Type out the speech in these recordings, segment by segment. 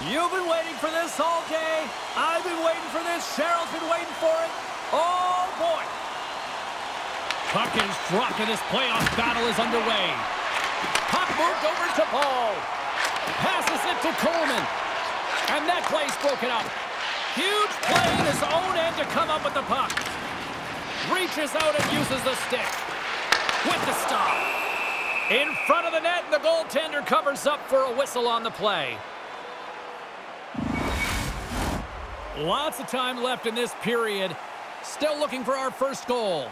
You've been waiting for this all day. I've been waiting for this. Cheryl's been waiting for it. Oh, boy. Puck is dropped and this playoff battle is underway. Puck moved over to Paul. Passes it to Coleman. And that play's broken up. Huge play in his own end to come up with the puck. Reaches out and uses the stick. With the stop. In front of the net, and the goaltender covers up for a whistle on the play. Lots of time left in this period. Still looking for our first goal.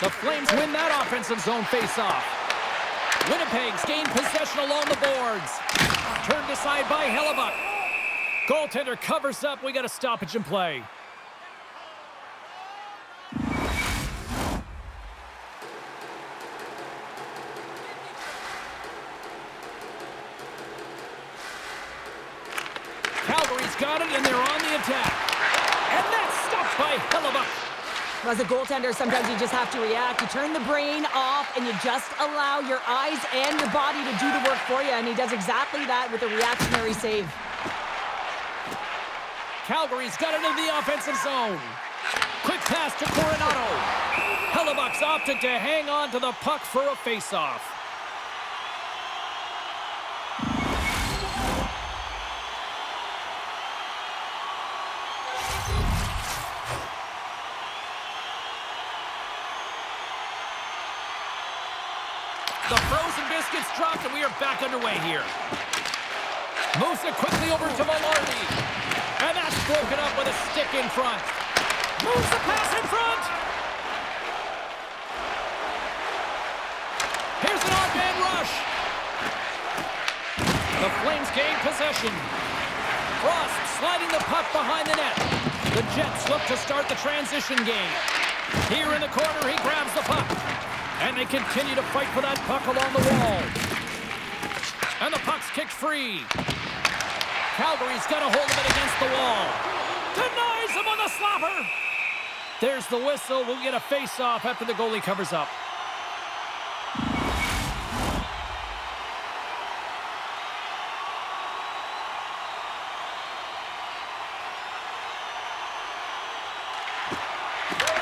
The Flames win that offensive zone face-off. Winnipeg's gained possession along the boards. Turned aside by Hellebuck. Goaltender covers up. We got a stoppage in play. Calgary's got it, and they're on the attack. And that's stopped by Hellebuck. As a goaltender, sometimes you just have to react. You turn the brain off, and you just allow your eyes and your body to do the work for you, and he does exactly that with a reactionary save. Calgary's got it in the offensive zone. Quick pass to Coronado. Hellebuck's opted to hang on to the puck for a face-off. The frozen biscuits dropped, and we are back underway here. Moves it quickly over to Velarde. And that's broken up with a stick in front. Moves the pass in front. Here's an odd-man rush. The Flames gain possession. Frost sliding the puck behind the net. The Jets look to start the transition game. Here in the corner, he grabs the puck. And they continue to fight for that puck along the wall. And the puck's kicked free. Calgary's got a hold of it against the wall. Denies him on the slapper. There's the whistle. We'll get a face-off after the goalie covers up.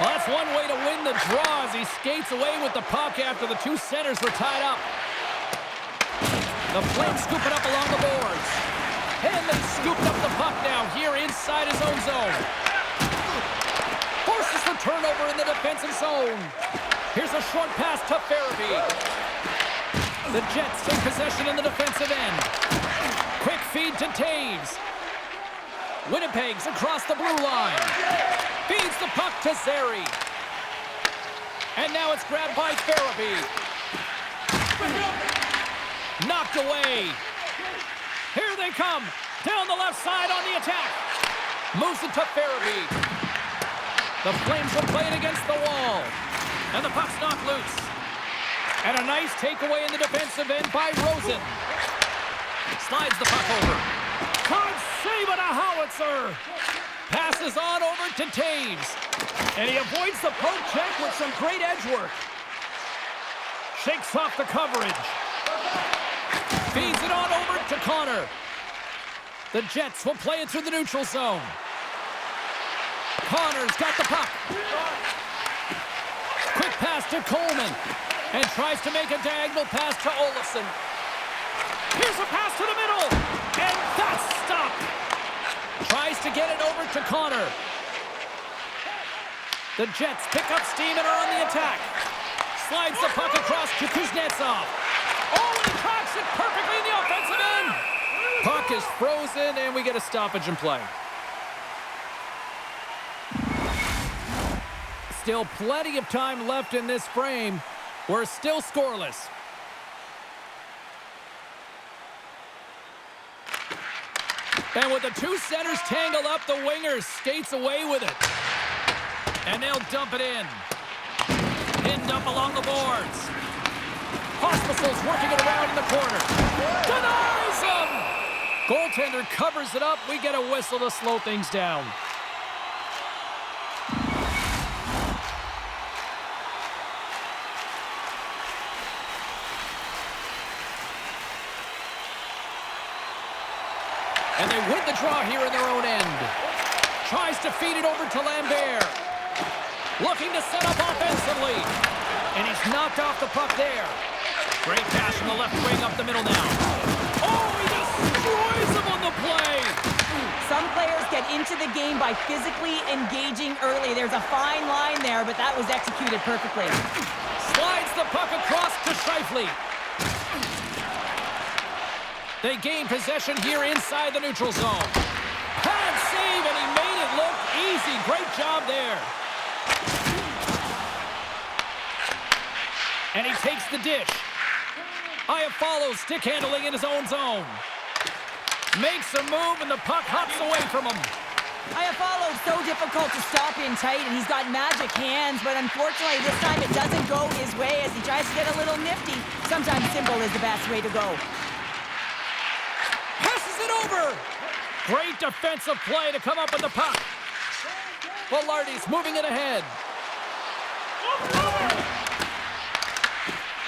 Well, that's one way to win the draw as he skates away with the puck after the two centers were tied up. The Flames scoop it up along the boards. And they scooped up the puck now here inside his own zone. Forces the turnover in the defensive zone. Here's a short pass to Farabee. The Jets take possession in the defensive end. Quick feed to Taves. Winnipeg's across the blue line. Feeds the puck to Zary. And now it's grabbed by Farabee. Knocked away. Here they come. Down the left side on the attack. Moves it to Farabee. The Flames will play it against the wall. And the puck's knocked loose. And a nice takeaway in the defensive end by Rosen. Slides the puck over. Can't save it, a howitzer. Passes on over to Taves. And he avoids the poke check with some great edge work. Shakes off the coverage. Feeds it on over to Connor. The Jets will play it through the neutral zone. Connor's got the puck. Quick pass to Coleman. And tries to make a diagonal pass to Olofsson. Here's a pass to the middle. And that's stopped. Tries to get it over to Connor. The Jets pick up steam and are on the attack. Slides the puck across to Kuznetsov. Oh, and he tracks it perfectly in the offensive end. Puck is frozen, and we get a stoppage in play. Still plenty of time left in this frame. We're still scoreless. And with the two centers tangled up, the winger skates away with it. And they'll dump it in. Pinned up along the boards. Hospital's working it around in the corner. Denies him! Goaltender covers it up. We get a whistle to slow things down. And they win the draw here in their own end. Tries to feed it over to Lambert. Looking to set up offensively. And he's knocked off the puck there. Great pass from the left wing up the middle now. Oh, he destroys him on the play. Some players get into the game by physically engaging early. There's a fine line there, but that was executed perfectly. Slides the puck across to Scheifele. They gain possession here inside the neutral zone. Pad save, and he made it look easy. Great job there. And he takes the dish. Iafallo stick handling in his own zone. Makes a move, and the puck hops away from him. Iafallo's so difficult to stop in tight, and he's got magic hands, but unfortunately this time it doesn't go his way as he tries to get a little nifty. Sometimes simple is the best way to go. Passes it over. Great defensive play to come up with the puck. Velarde's moving it ahead.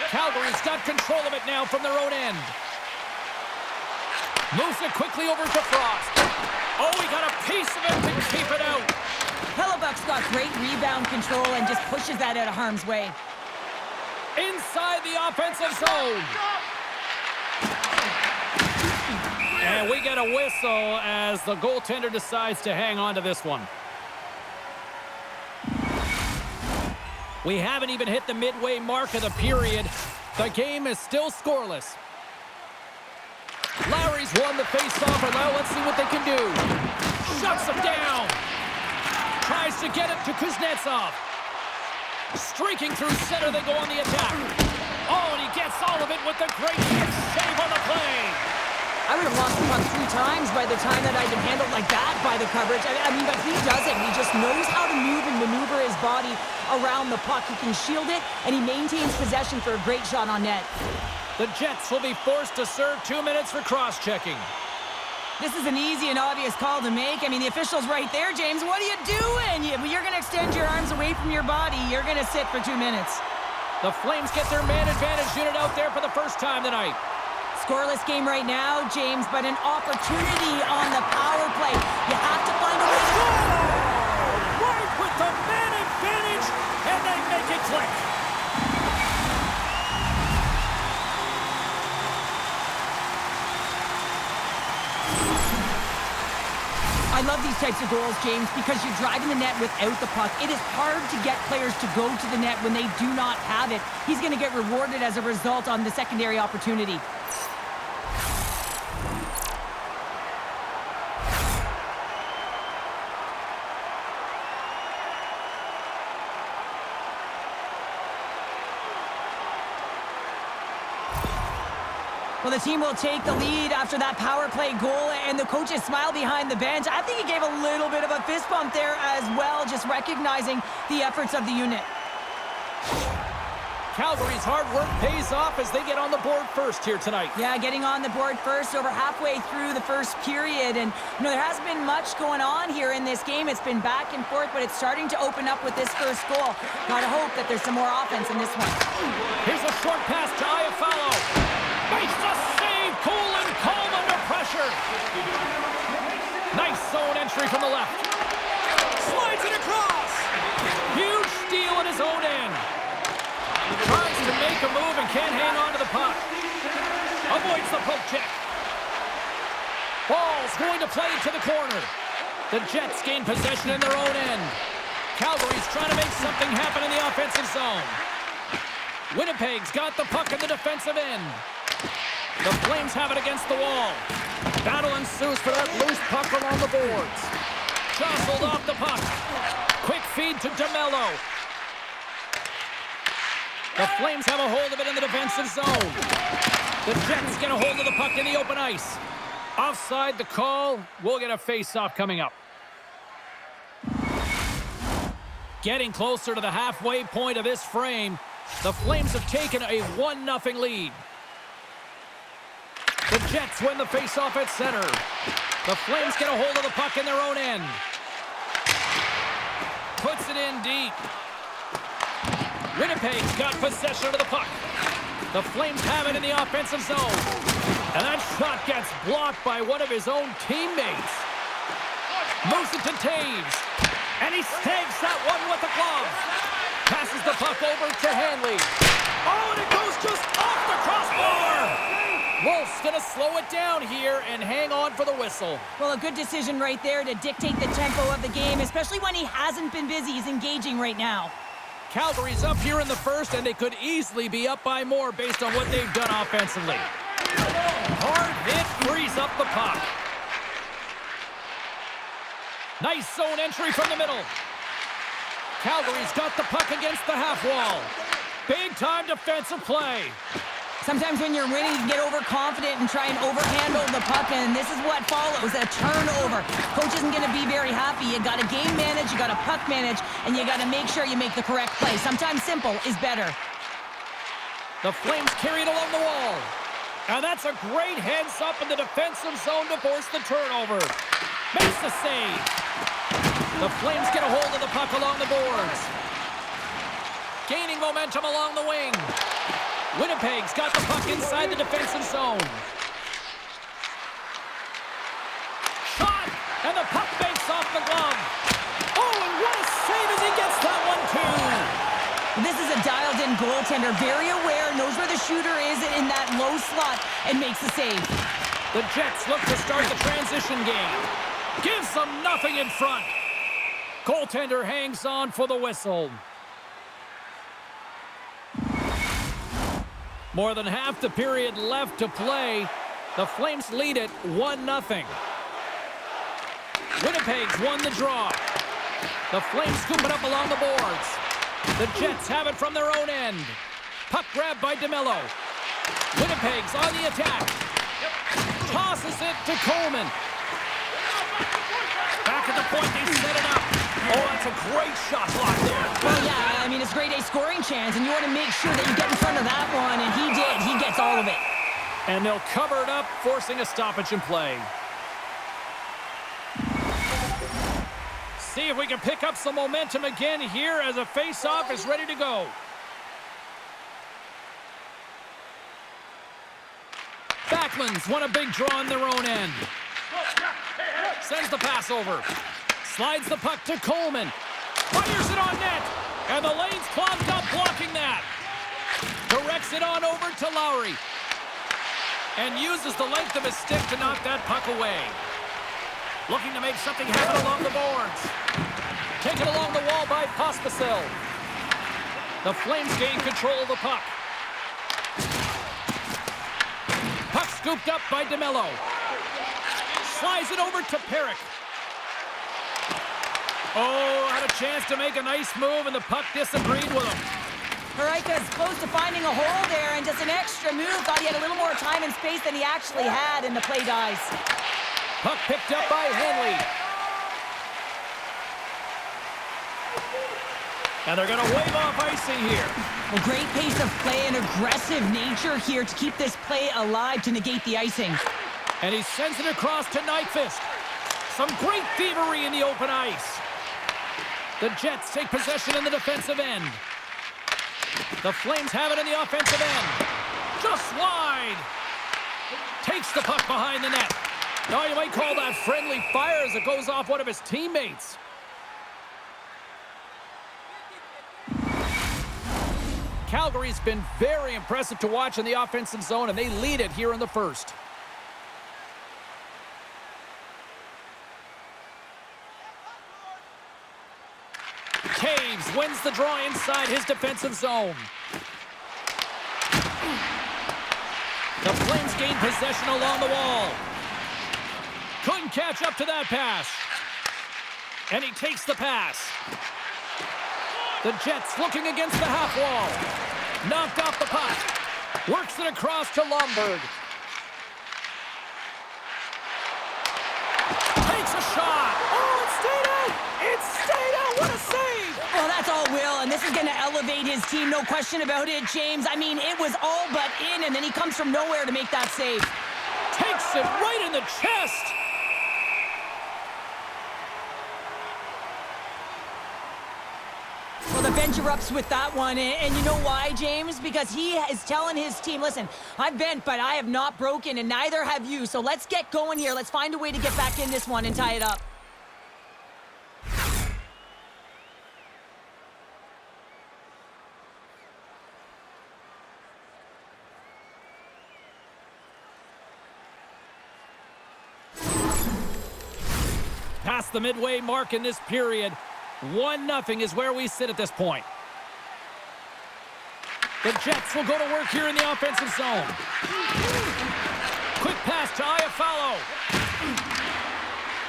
Calgary's got control of it now from their own end. Moves it quickly over to Frost. Oh, he got a piece of it to keep it out. Hellebuck's got great rebound control and just pushes that out of harm's way. Inside the offensive zone. And we get a whistle as the goaltender decides to hang on to this one. We haven't even hit the midway mark of the period. The game is still scoreless. Lowry's won the face-off, and now let's see what they can do. Shuts him down. Tries to get it to Kuznetsov. Streaking through center, they go on the attack. Oh, and he gets all of it with the great save on the play. I would have lost the puck 3 times by the time that I'd been handled like that by the coverage. I mean, but he doesn't. He just knows how to move and maneuver his body around the puck. He can shield it, and he maintains possession for a great shot on net. The Jets will be forced to serve 2 minutes for cross-checking. This is an easy and obvious call to make. I mean, the official's right there, James. What are you doing? You're going to extend your arms away from your body. You're going to sit for 2 minutes. The Flames get their man advantage unit out there for the first time tonight. Scoreless game right now, James, but an opportunity on the power play. You have to find a way to go! Right with the man advantage, and they make it click. I love these types of goals, James, because you're driving the net without the puck. It is hard to get players to go to the net when they do not have it. He's going to get rewarded as a result on the secondary opportunity. Well, the team will take the lead after that power play goal, and the coaches smile behind the bench. I think he gave a little bit of a fist bump there as well, just recognizing the efforts of the unit. Calgary's hard work pays off as they get on the board first here tonight. Yeah, getting on the board first over halfway through the first period. And, you know, there hasn't been much going on here in this game. It's been back and forth, but it's starting to open up with this first goal. Gotta hope that there's some more offense in this one. Here's a short pass to Iafallo. Makes the save, cool and calm under pressure. Nice zone entry from the left. Slides it across. Huge steal at his own end. Tries to make a move and can't hang on to the puck. Avoids the poke check. Ball's going to play to the corner. The Jets gain possession in their own end. Calgary's trying to make something happen in the offensive zone. Winnipeg's got the puck in the defensive end. The Flames have it against the wall. Battle ensues for that loose puck along the boards. Jostled off the puck. Quick feed to DeMello. The Flames have a hold of it in the defensive zone. The Jets get a hold of the puck in the open ice. Offside the call. We'll get a face-off coming up. Getting closer to the halfway point of this frame, the Flames have taken a 1-0 lead. The Jets win the face-off at center. The Flames get a hold of the puck in their own end. Puts it in deep. Winnipeg's got possession of the puck. The Flames have it in the offensive zone. And that shot gets blocked by one of his own teammates. Moves it to Taves. And he saves that one with the glove. Passes the puck over to Hanley. Oh, and it goes just off the crossbar. Wolf's going to slow it down here and hang on for the whistle. Well, a good decision right there to dictate the tempo of the game, especially when he hasn't been busy. He's engaging right now. Calgary's up here in the first, and they could easily be up by more based on what they've done offensively. Hard hit frees up the puck. Nice zone entry from the middle. Calgary's got the puck against the half wall. Big-time defensive play. Sometimes when you're winning, you can get overconfident and try and overhandle the puck, and this is what follows, a turnover. Coach isn't going to be very happy. You got to game manage, you got to puck manage, and you got to make sure you make the correct play. Sometimes simple is better. The Flames carry it along the wall. And that's a great heads-up in the defensive zone to force the turnover. Makes the save. The Flames get a hold of the puck along the boards. Gaining momentum along the wing. Winnipeg's got the puck inside the defensive zone. Shot! And the puck banks off the glove. Oh, and what a save as he gets that one, too! This is a dialed-in goaltender, very aware, knows where the shooter is in that low slot, and makes the save. The Jets look to start the transition game. Gives them nothing in front. Goaltender hangs on for the whistle. More than half the period left to play. The Flames lead it 1-0. Winnipeg's won the draw. The Flames scoop it up along the boards. The Jets have it from their own end. Puck grab by DeMello. Winnipeg's on the attack. Tosses it to Coleman. Back at the point, they set it up. Oh, that's a great shot block there. Well, yeah, I mean, it's grade A scoring chance, and you want to make sure that you get in front of that one, and he did. He gets all of it. And they'll cover it up, forcing a stoppage in play. See if we can pick up some momentum again here as a face-off is ready to go. Backlund's won a big draw on their own end. Sends the pass over. Slides the puck to Coleman. Fires it on net. And the lane's clogged up blocking that. Directs it on over to Lowry. And uses the length of his stick to knock that puck away. Looking to make something happen along the boards. Taken along the wall by Pospisil. The Flames gain control of the puck. Puck scooped up by DeMello. Slides it over to Perrick. Oh, had a chance to make a nice move, and the puck disagreed with him. Parayka's close to finding a hole there, and just an extra move. Thought he had a little more time and space than he actually had, and the play dies. Puck picked up by Henley. And they're going to wave off icing here. A great pace of play and aggressive nature here to keep this play alive to negate the icing. And he sends it across to Nyquist. Some great thievery in the open ice. The Jets take possession in the defensive end. The Flames have it in the offensive end. Just wide. Takes the puck behind the net. Now you might call that friendly fire as it goes off one of his teammates. Calgary's been very impressive to watch in the offensive zone, and they lead it here in the first. Taves wins the draw inside his defensive zone. The Flames gain possession along the wall. Couldn't catch up to that pass. And he takes the pass. The Jets looking against the half wall. Knocked off the puck. Works it across to Lomberg. Takes a shot. Oh, it stayed out. It stayed out. What a save. Well, that's all Will, and this is going to elevate his team, no question about it, James. I mean, it was all but in, and then he comes from nowhere to make that save. Takes it right in the chest. Well, the bench erupts with that one, and you know why, James? Because he is telling his team, listen, I've bent, but I have not broken, and neither have you. So let's get going here. Let's find a way to get back in this one and tie it up. Past the midway mark in this period, 1-0 is where we sit at this point. The Jets will go to work here in the offensive zone. Quick pass to Iafallo.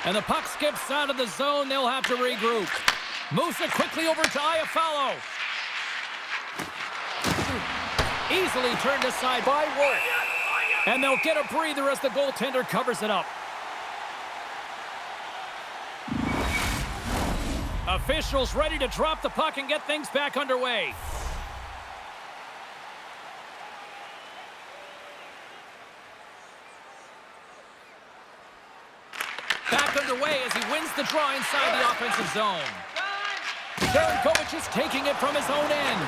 And the puck skips out of the zone. They'll have to regroup. Moves it quickly over to Iafallo. Easily turned aside by Wolf. And they'll get a breather as the goaltender covers it up. Officials ready to drop the puck and get things back underway. Back underway as he wins the draw inside the offensive zone. Kovac is taking it from his own end.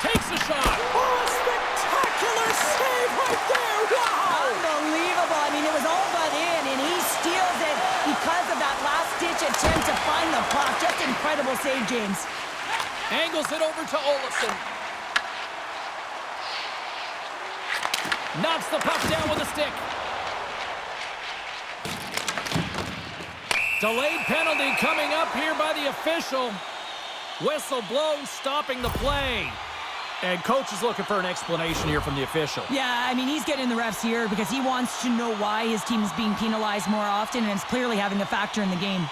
Takes a shot. Oh, a spectacular save right there. Wow! Unbelievable. I mean, it was all but in, and he steals it because of that last-ditch attempt to find the puck. Just incredible save, James. Angles it over to Olofsson. Knocks the puck down with a stick. Delayed penalty coming up here by the official. Whistle blown, stopping the play. And coach is looking for an explanation here from the official. Yeah, I mean, he's getting the refs here because he wants to know why his team is being penalized more often, and it's clearly having a factor in the game.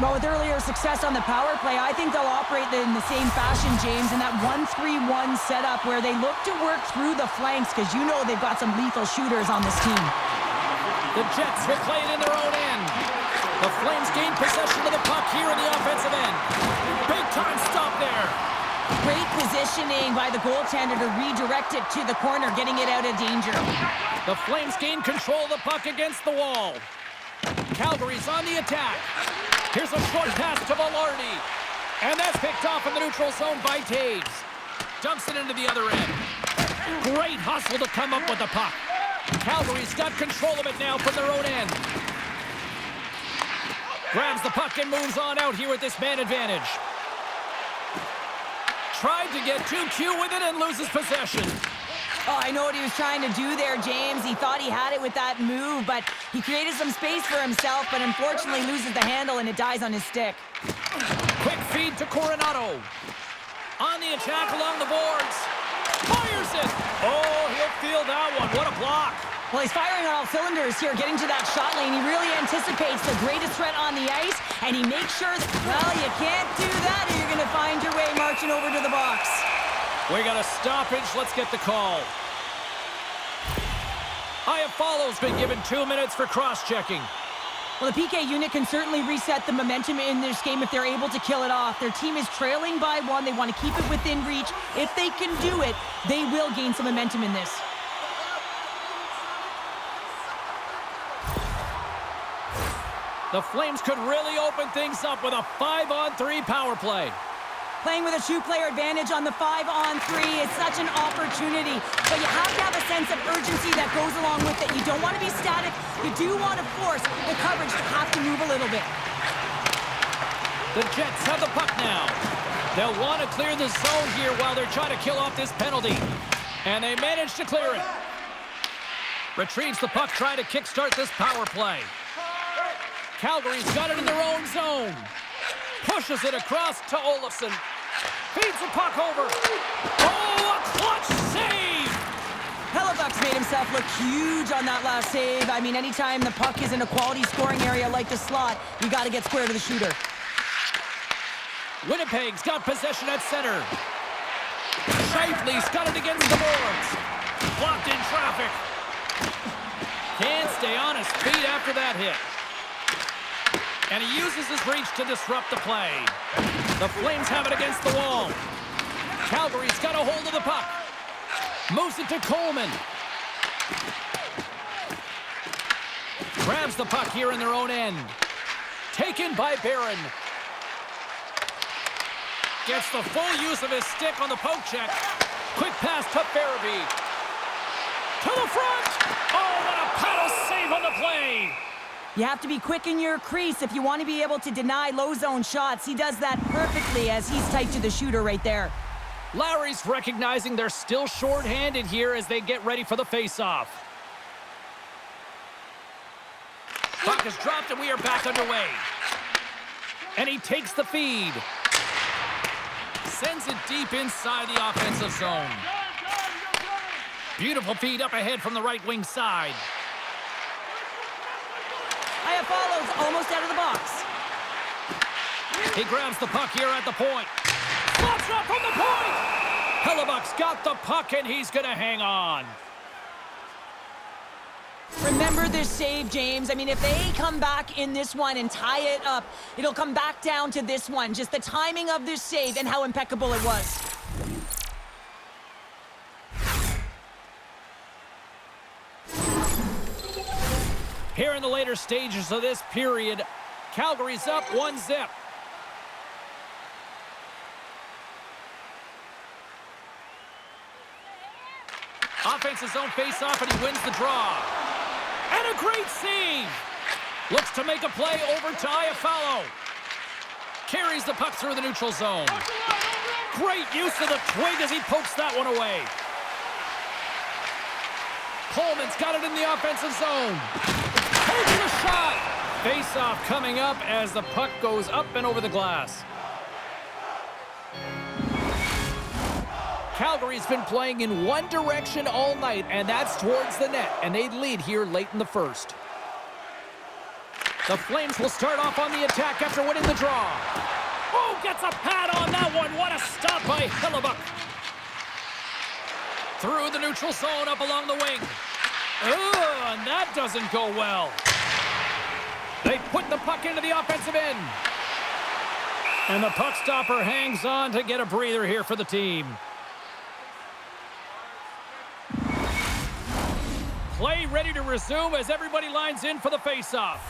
Well, with earlier success on the power play, I think they'll operate in the same fashion, James, in that 1-3-1 setup where they look to work through the flanks because you know they've got some lethal shooters on this team. The Jets will play it in their own end. The Flames gain possession of the puck here in the offensive end. Big time stop there. Great positioning by the goaltender to redirect it to the corner, getting it out of danger. The Flames gain control of the puck against the wall. Calgary's on the attack. Here's a short pass to Velarde. And that's picked off in the neutral zone by Taves. Dumps it into the other end. Great hustle to come up with the puck. Calgary's got control of it now from their own end. Grabs the puck and moves on out here with this man advantage. Tried to get too cute with it and loses possession. Oh, I know what he was trying to do there, James. He thought he had it with that move, but he created some space for himself, but unfortunately loses the handle and it dies on his stick. Quick feed to Coronado. On the attack along the boards. Fires it. Oh, he'll feel that one. What a block. Well, he's firing on all cylinders here, getting to that shot lane. He really anticipates the greatest threat on the ice, and he makes sure that, well, you can't do that, or you're going to find your way marching over to the box. We got a stoppage. Let's get the call. Iafallo's been given 2 minutes for cross-checking. Well, the PK unit can certainly reset the momentum in this game if they're able to kill it off. Their team is trailing by 1. They want to keep it within reach. If they can do it, they will gain some momentum in this. The Flames could really open things up with a 5-on-3 power play. Playing with a 2-player advantage on the 5-on-3 is such an opportunity. But you have to have a sense of urgency that goes along with it. You don't want to be static. You do want to force the coverage to have to move a little bit. The Jets have the puck now. They'll want to clear the zone here while they're trying to kill off this penalty. And they manage to clear it. Retrieves the puck, trying to kickstart this power play. Calgary's got it in their own zone. Pushes it across to Olofsson. Feeds the puck over. Oh, a clutch save! Hellebuyck's made himself look huge on that last save. I mean, anytime the puck is in a quality scoring area like the slot, you got to get square to the shooter. Winnipeg's got possession at center. Shifley's got it against the boards. Blocked in traffic. Can't stay on his feet after that hit. And he uses his reach to disrupt the play. The Flames have it against the wall. Calgary's got a hold of the puck. Moves it to Coleman. Grabs the puck here in their own end. Taken by Barron. Gets the full use of his stick on the poke check. Quick pass to Farabee. To the front! Oh, what a paddle save on the play! You have to be quick in your crease if you want to be able to deny low zone shots. He does that perfectly as he's tight to the shooter right there. Lowry's recognizing they're still short-handed here as they get ready for the face-off. Puck is dropped and we are back underway. And he takes the feed. Sends it deep inside the offensive zone. Beautiful feed up ahead from the right wing side. Aya follows almost out of the box. He grabs the puck here at the point. Slap shot from the point! Hellebuck's got the puck and he's going to hang on. Remember this save, James. I mean, if they come back in this one and tie it up, it'll come back down to this one. Just the timing of this save and how impeccable it was. Here in the later stages of this period, Calgary's up 1-0. Offensive zone face-off, and he wins the draw. And a great save! Looks to make a play over to Iafallo. Carries the puck through the neutral zone. Great use of the twig as he pokes that one away. Coleman's got it in the offensive zone. Takes the shot! Face-off coming up as the puck goes up and over the glass. Calgary's been playing in one direction all night, and that's towards the net, and they lead here late in the first. The Flames will start off on the attack after winning the draw. Oh, gets a pad on that one. What a stop by Hellebuck. Through the neutral zone, up along the wing. Oh, and that doesn't go well. They put the puck into the offensive end. And the puck stopper hangs on to get a breather here for the team. Play ready to resume as everybody lines in for the face-off.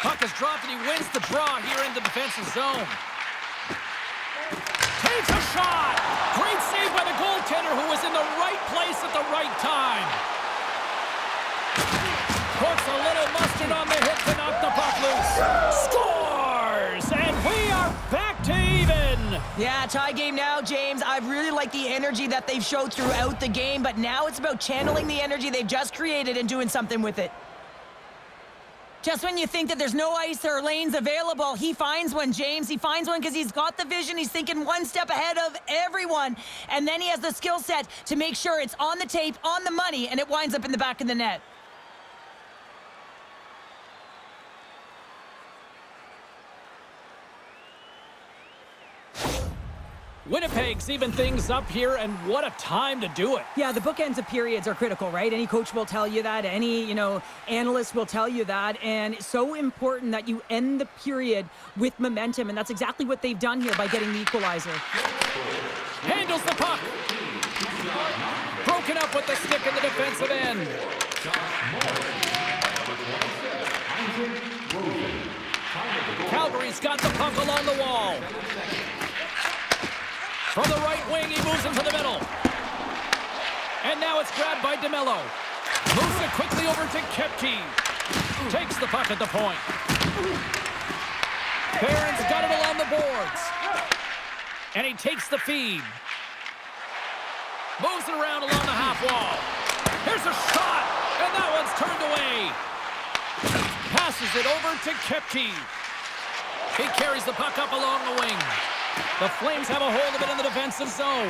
Puck is dropped and he wins the draw here in the defensive zone. Takes a shot! Great save by the goaltender who was in the right place at the right time. Puts a little mustard on the hit to knock the puck loose. Scores! And we are back to even. Yeah, tie game now, James. I really like the energy that they've showed throughout the game, but now it's about channeling the energy they've just created and doing something with it. Just when you think that there's no ice or lanes available, he finds one, James. He finds one because he's got the vision. He's thinking one step ahead of everyone. And then he has the skill set to make sure it's on the tape, on the money, and it winds up in the back of the net. Winnipeg's even things up here, and what a time to do it. Yeah, the bookends of periods are critical, right? Any coach will tell you that. Any, analyst will tell you that. And it's so important that you end the period with momentum, and that's exactly what they've done here by getting the equalizer. Handles the puck. Broken up with the stick in the defensive end. Calgary's got the puck along the wall. From the right wing, he moves into the middle. And now it's grabbed by DeMello. Moves it quickly over to Kepke. Takes the puck at the point. Barron's got it along the boards. And he takes the feed. Moves it around along the half wall. Here's a shot, and that one's turned away. Passes it over to Kepke. He carries the puck up along the wing. The Flames have a hold of it in the defensive zone.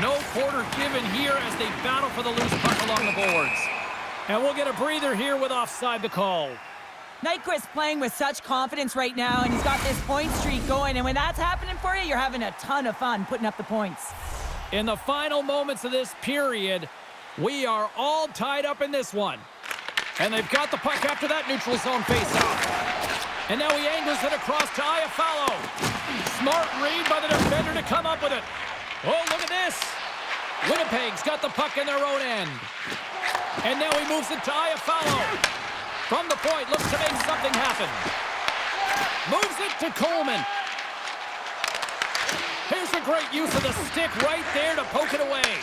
No quarter given here as they battle for the loose puck along the boards. And we'll get a breather here with offside the call. Nyquist playing with such confidence right now, and he's got this point streak going. And when that's happening for you, you're having a ton of fun putting up the points. In the final moments of this period, We are all tied up in this one. And they've got the puck after that neutral zone faceoff. And now he angles it across to Iafallo. Smart read by the defender to come up with it. Oh, look at this. Winnipeg's got the puck in their own end. And now he moves it to Iafallo. From the point, looks to make something happen. Moves it to Coleman. Here's a great use of the stick right there to poke it away.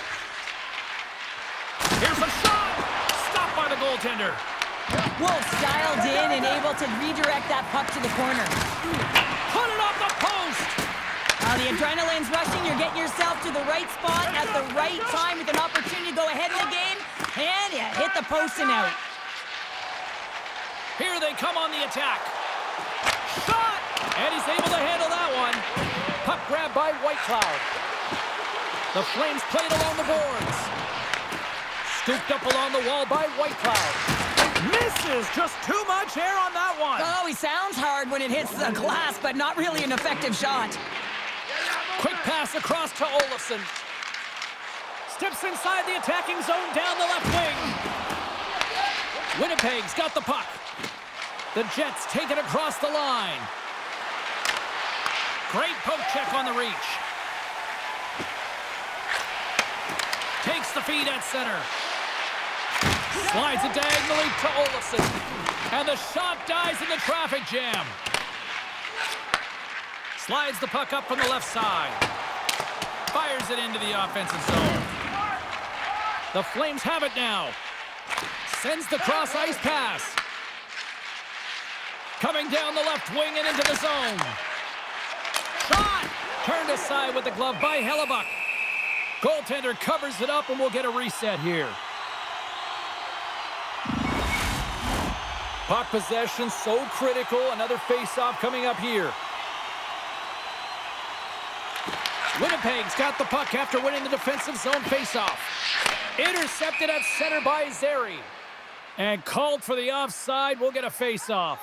Here's a shot. Stopped by the goaltender. Wolf dialed in and able to redirect that puck to the corner. Put it off the post. The adrenaline's rushing. You're getting yourself to the right spot at the right time with an opportunity to go ahead in the game. And you hit the post and out. Here they come on the attack. Shot! And he's able to handle that one. Puck grab by Whitecloud. The Flames played along the boards. Scooped up along the wall by Whitecloud. Misses, just too much air on that one. Oh, he sounds hard when it hits the glass, but not really an effective shot. Quick pass across to Olofsson. Steps inside the attacking zone down the left wing. Winnipeg's got the puck. The Jets take it across the line. Great poke check on the reach. Takes the feed at center. Slides it diagonally to Olofsson. And the shot dies in the traffic jam. Slides the puck up from the left side. Fires it into the offensive zone. The Flames have it now. Sends the cross-ice pass. Coming down the left wing and into the zone. Shot! Turned aside with the glove by Hellebuck. Goaltender covers it up and we'll get a reset here. Puck possession so critical. Another face-off coming up here. Winnipeg's got the puck after winning the defensive zone face-off. Intercepted at center by Zary. And called for the offside. We'll get a face-off.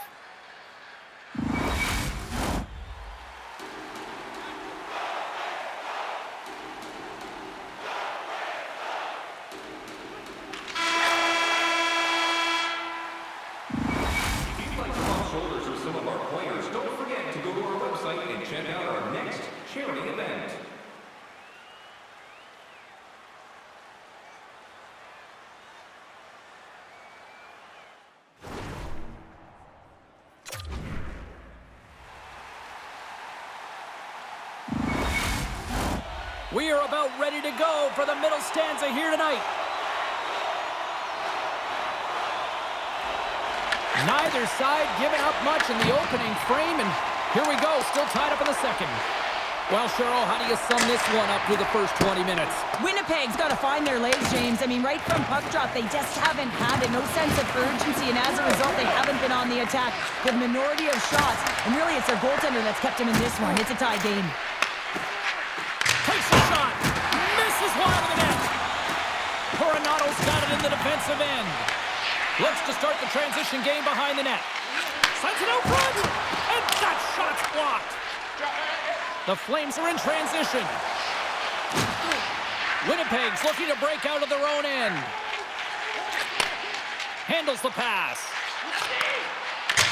We are about ready to go for the middle stanza here tonight. Neither side giving up much in the opening frame, and here we go, still tied up in the second. Well, Cheryl, how do you sum this one up through the first 20 minutes? Winnipeg's got to find their legs, James. I mean, right from puck drop, they just haven't had it. No sense of urgency, and as a result, they haven't been on the attack. The minority of shots, and really it's their goaltender that's kept them in this one. It's a tie game. Takes a shot. Misses wide of the net. Coronato's got it in the defensive end. Looks to start the transition game behind the net. Sends it out front. And that shot's blocked. The Flames are in transition. Winnipeg's looking to break out of their own end. Handles the pass.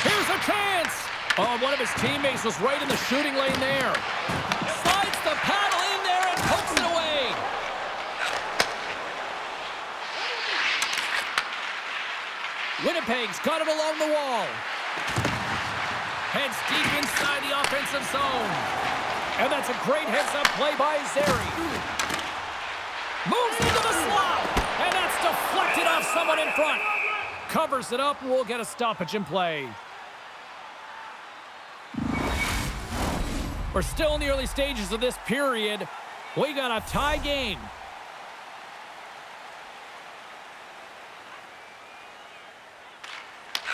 Here's a chance. Oh, one of his teammates was right in the shooting lane there. Slides the paddle in there and pokes it away. Winnipeg's got it along the wall. Heads deep inside the offensive zone. And that's a great heads-up play by Zary. Moves into the slot. And that's deflected off someone in front. Covers it up and we'll get a stoppage in play. We're still in the early stages of this period. We got a tie game.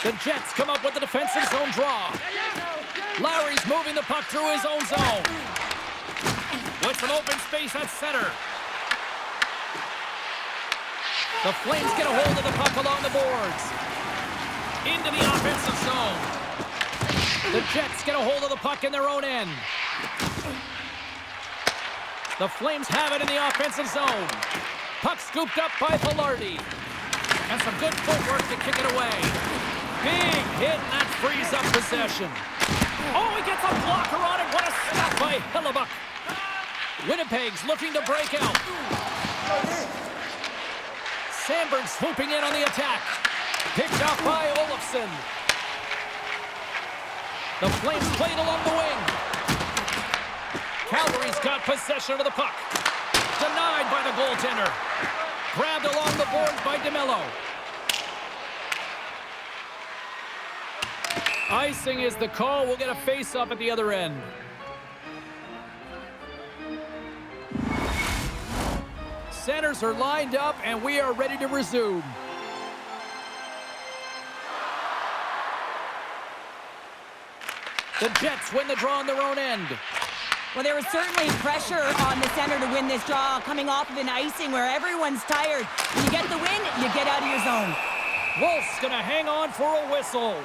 The Jets come up with the defensive zone draw. Lowry's moving the puck through his own zone. With some open space at center. The Flames get a hold of the puck along the boards. Into the offensive zone. The Jets get a hold of the puck in their own end. The Flames have it in the offensive zone. Puck scooped up by Velarde. And some good footwork to kick it away. Big hit, and that frees up possession. Oh, he gets a blocker on it. What a stop by Hellebuyck. Winnipeg's looking to break out. Sandberg swooping in on the attack. Picked up by Olofsson. The Flames played along the wing. Calgary's got possession of the puck. Denied by the goaltender. Grabbed along the boards by DeMello. Icing is the call. We'll get a face-off at the other end. Centers are lined up, and we are ready to resume. The Jets win the draw on their own end. Well, there was certainly pressure on the center to win this draw, coming off of an icing where everyone's tired. When you get the win, you get out of your zone. Wolf's going to hang on for a whistle.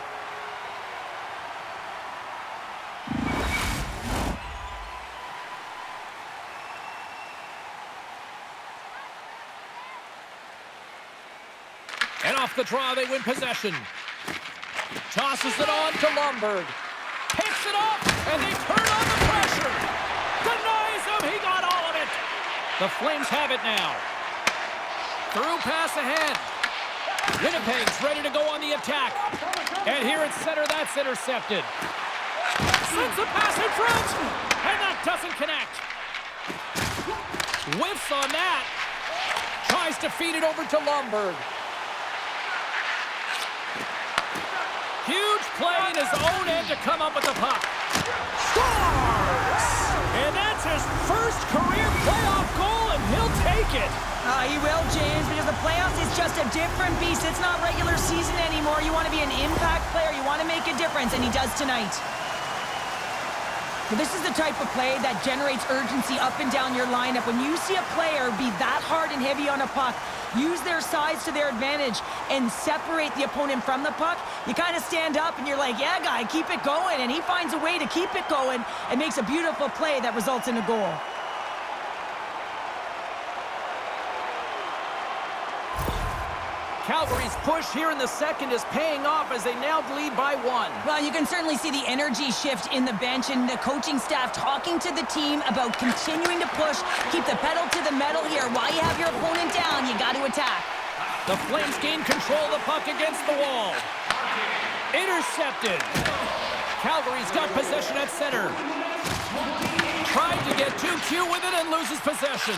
And off the draw, they win possession. Tosses it on to Lomberg. Picks it up, and they turn on the pressure. Denies him, he got all of it. The Flames have it now. Through pass ahead. Winnipeg's ready to go on the attack. And here at center, that's intercepted. Sends the pass in front, and that doesn't connect. Whiffs on that. Tries to feed it over to Lomberg. Huge play in his own end to come up with the puck. Scores! And that's his first career playoff goal, and he'll take it. He will, James, because the playoffs is just a different beast. It's not regular season anymore. You want to be an impact player. You want to make a difference, and he does tonight. Well, this is the type of play that generates urgency up and down your lineup. When you see a player be that hard and heavy on a puck, use their size to their advantage, and separate the opponent from the puck, you kind of stand up and you're like, yeah, guy, keep it going. And he finds a way to keep it going and makes a beautiful play that results in a goal. Calgary's push here in the second is paying off as they now lead by 1. Well, you can certainly see the energy shift in the bench and the coaching staff talking to the team about continuing to push, keep the pedal to the metal here. While you have your opponent down, you got to attack. The Flames gain control of the puck against the wall. Intercepted. Calgary's got possession at center. Tried to get too cute with it and loses possession.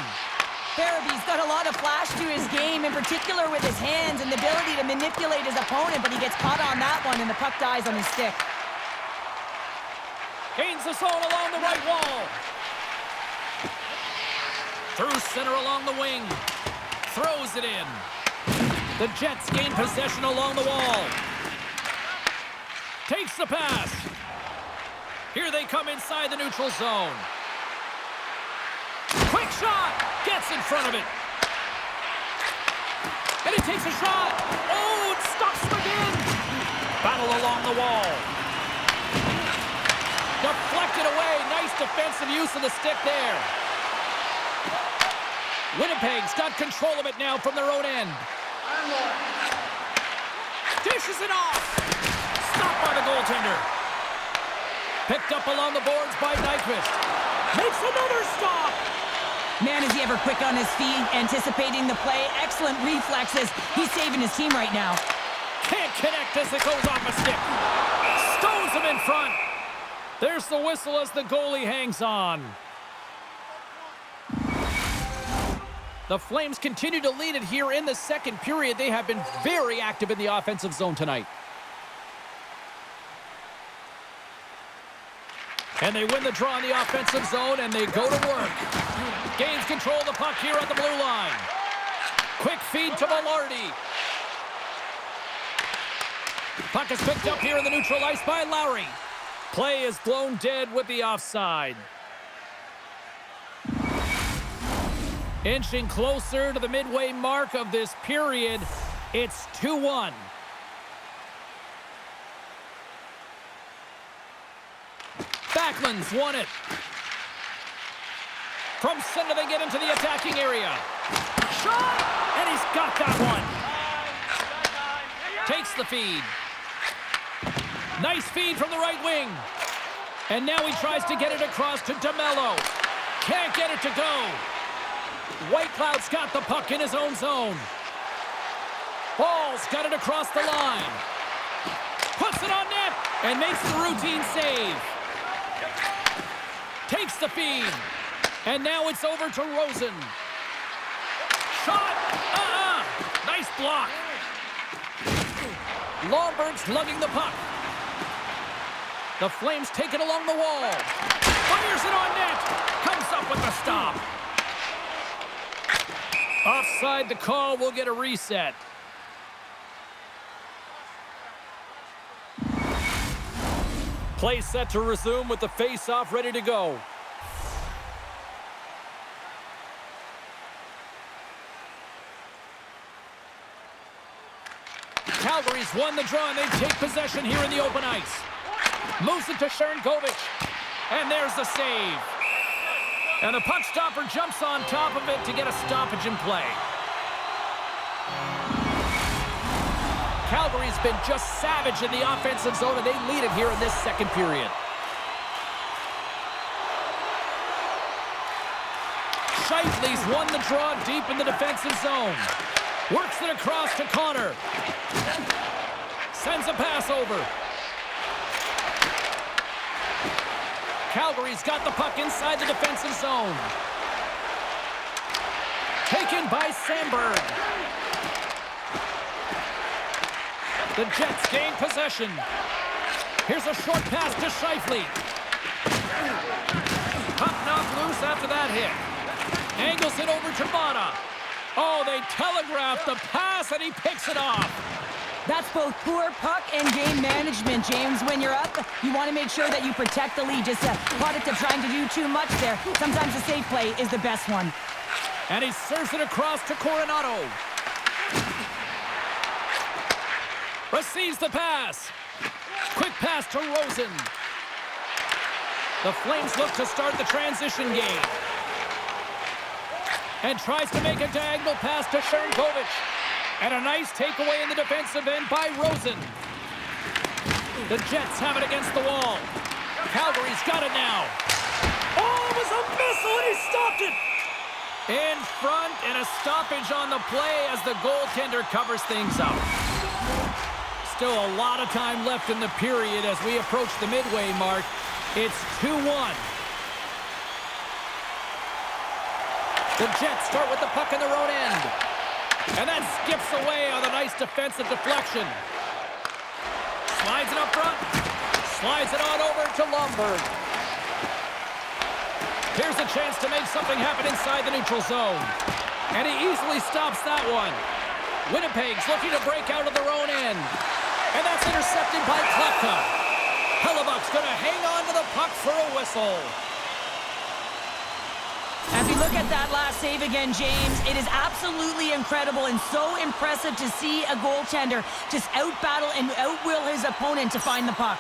Farabee's got a lot of flash to his game, in particular with his hands and the ability to manipulate his opponent, but he gets caught on that one, and the puck dies on his stick. Gains the zone along the right wall. Through center along the wing. Throws it in. The Jets gain possession along the wall. Takes the pass. Here they come inside the neutral zone. Quick shot! Gets in front of it. And he takes a shot. Oh, it stops him again. Battle along the wall. Deflected away. Nice defensive use of the stick there. Winnipeg's got control of it now from their own end. Dishes it off. Stopped by the goaltender. Picked up along the boards by Nyquist. Makes another stop. Man, is he ever quick on his feet, anticipating the play. Excellent reflexes. He's saving his team right now. Can't connect as it goes off a stick. Stones him in front. There's the whistle as the goalie hangs on. The Flames continue to lead it here in the second period. They have been very active in the offensive zone tonight. And they win the draw in the offensive zone, and they go to work. Gains control of the puck here on the blue line. Quick feed to Velarde. Puck is picked up here in the neutral ice by Lowry. Play is blown dead with the offside. Inching closer to the midway mark of this period. It's 2-1. Backlund's won it. From center, they get into the attacking area. Shot! And he's got that one. Takes the feed. Nice feed from the right wing. And now he tries to get it across to DeMello. Can't get it to go. Whitecloud's got the puck in his own zone. Ball's got it across the line. Puts it on net and makes the routine save. Takes the feed. And now it's over to Rosen. Shot! Nice block. Lomberg's lugging the puck. The Flames take it along the wall. Fires it on net. Comes up with the stop. Offside the call. Will get a reset. Play set to resume with the face-off ready to go. Calgary's won the draw, and they take possession here in the open ice. Moves it to Sharangovich. And there's the save. And the puck stopper jumps on top of it to get a stoppage in play. Calgary's been just savage in the offensive zone, and they lead it here in this second period. Scheifele's won the draw deep in the defensive zone. Works it across to Connor. Sends a pass over. Calgary's got the puck inside the defensive zone. Taken by Sandberg. The Jets gain possession. Here's a short pass to Scheifele. Puck knocked loose after that hit. Angles it over to Mata. Oh, they telegraphed the pass, and he picks it off. That's both poor puck and game management, James. When you're up, you want to make sure that you protect the lead. Just product of trying to do too much there. Sometimes the safe play is the best one. And he serves it across to Coronado. Receives the pass. Quick pass to Rosen. The Flames look to start the transition game. And tries to make a diagonal pass to Sharangovich. And a nice takeaway in the defensive end by Rosen. The Jets have it against the wall. Calgary's got it now. Oh, it was a missile, and he stopped it. In front, and a stoppage on the play as the goaltender covers things up. Still a lot of time left in the period as we approach the midway mark. It's 2-1. The Jets start with the puck in their own end. And that skips away on a nice defensive deflection. Slides it up front. Slides it on over to Lomberg. Here's a chance to make something happen inside the neutral zone. And he easily stops that one. Winnipeg's looking to break out of their own end. And that's intercepted by Klepka. Hellebuck's going to hang on to the puck for a whistle. As we look at that last save again, James, it is absolutely incredible and so impressive to see a goaltender just out-battle and out-will his opponent to find the puck.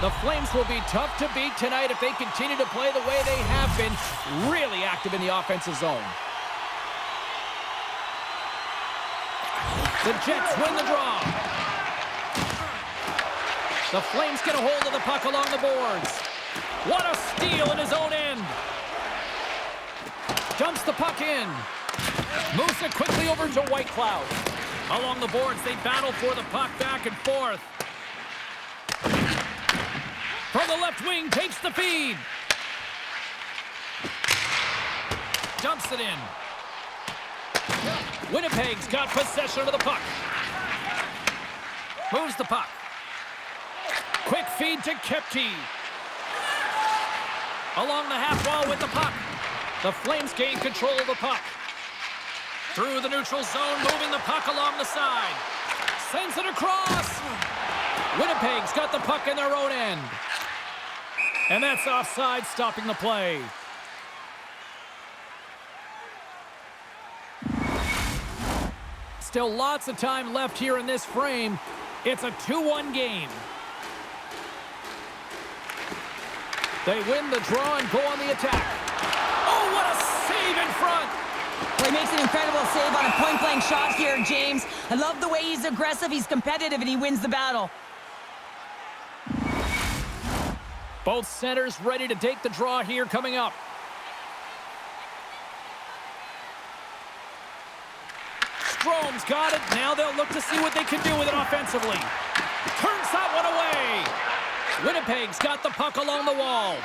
The Flames will be tough to beat tonight if they continue to play the way they have been, really active in the offensive zone. The Jets win the draw. The Flames get a hold of the puck along the boards. What a steal in his own end. Dumps the puck in. Moves it quickly over to Whitecloud. Along the boards, they battle for the puck back and forth. From the left wing, takes the feed. Dumps it in. Winnipeg's got possession of the puck. Moves the puck. Quick feed to Kepke. Along the half wall with the puck. The Flames gain control of the puck. Through the neutral zone, moving the puck along the side. Sends it across. Winnipeg's got the puck in their own end. And that's offside, stopping the play. Still lots of time left here in this frame. It's a 2-1 game. They win the draw and go on the attack. Oh, what a save in front! Well, he makes an incredible save on a point-blank shot here, James. I love the way he's aggressive, he's competitive, and he wins the battle. Both centers ready to take the draw here coming up. Strome's got it. Now they'll look to see what they can do with it offensively. Turns that one away. Winnipeg's got the puck along the wall.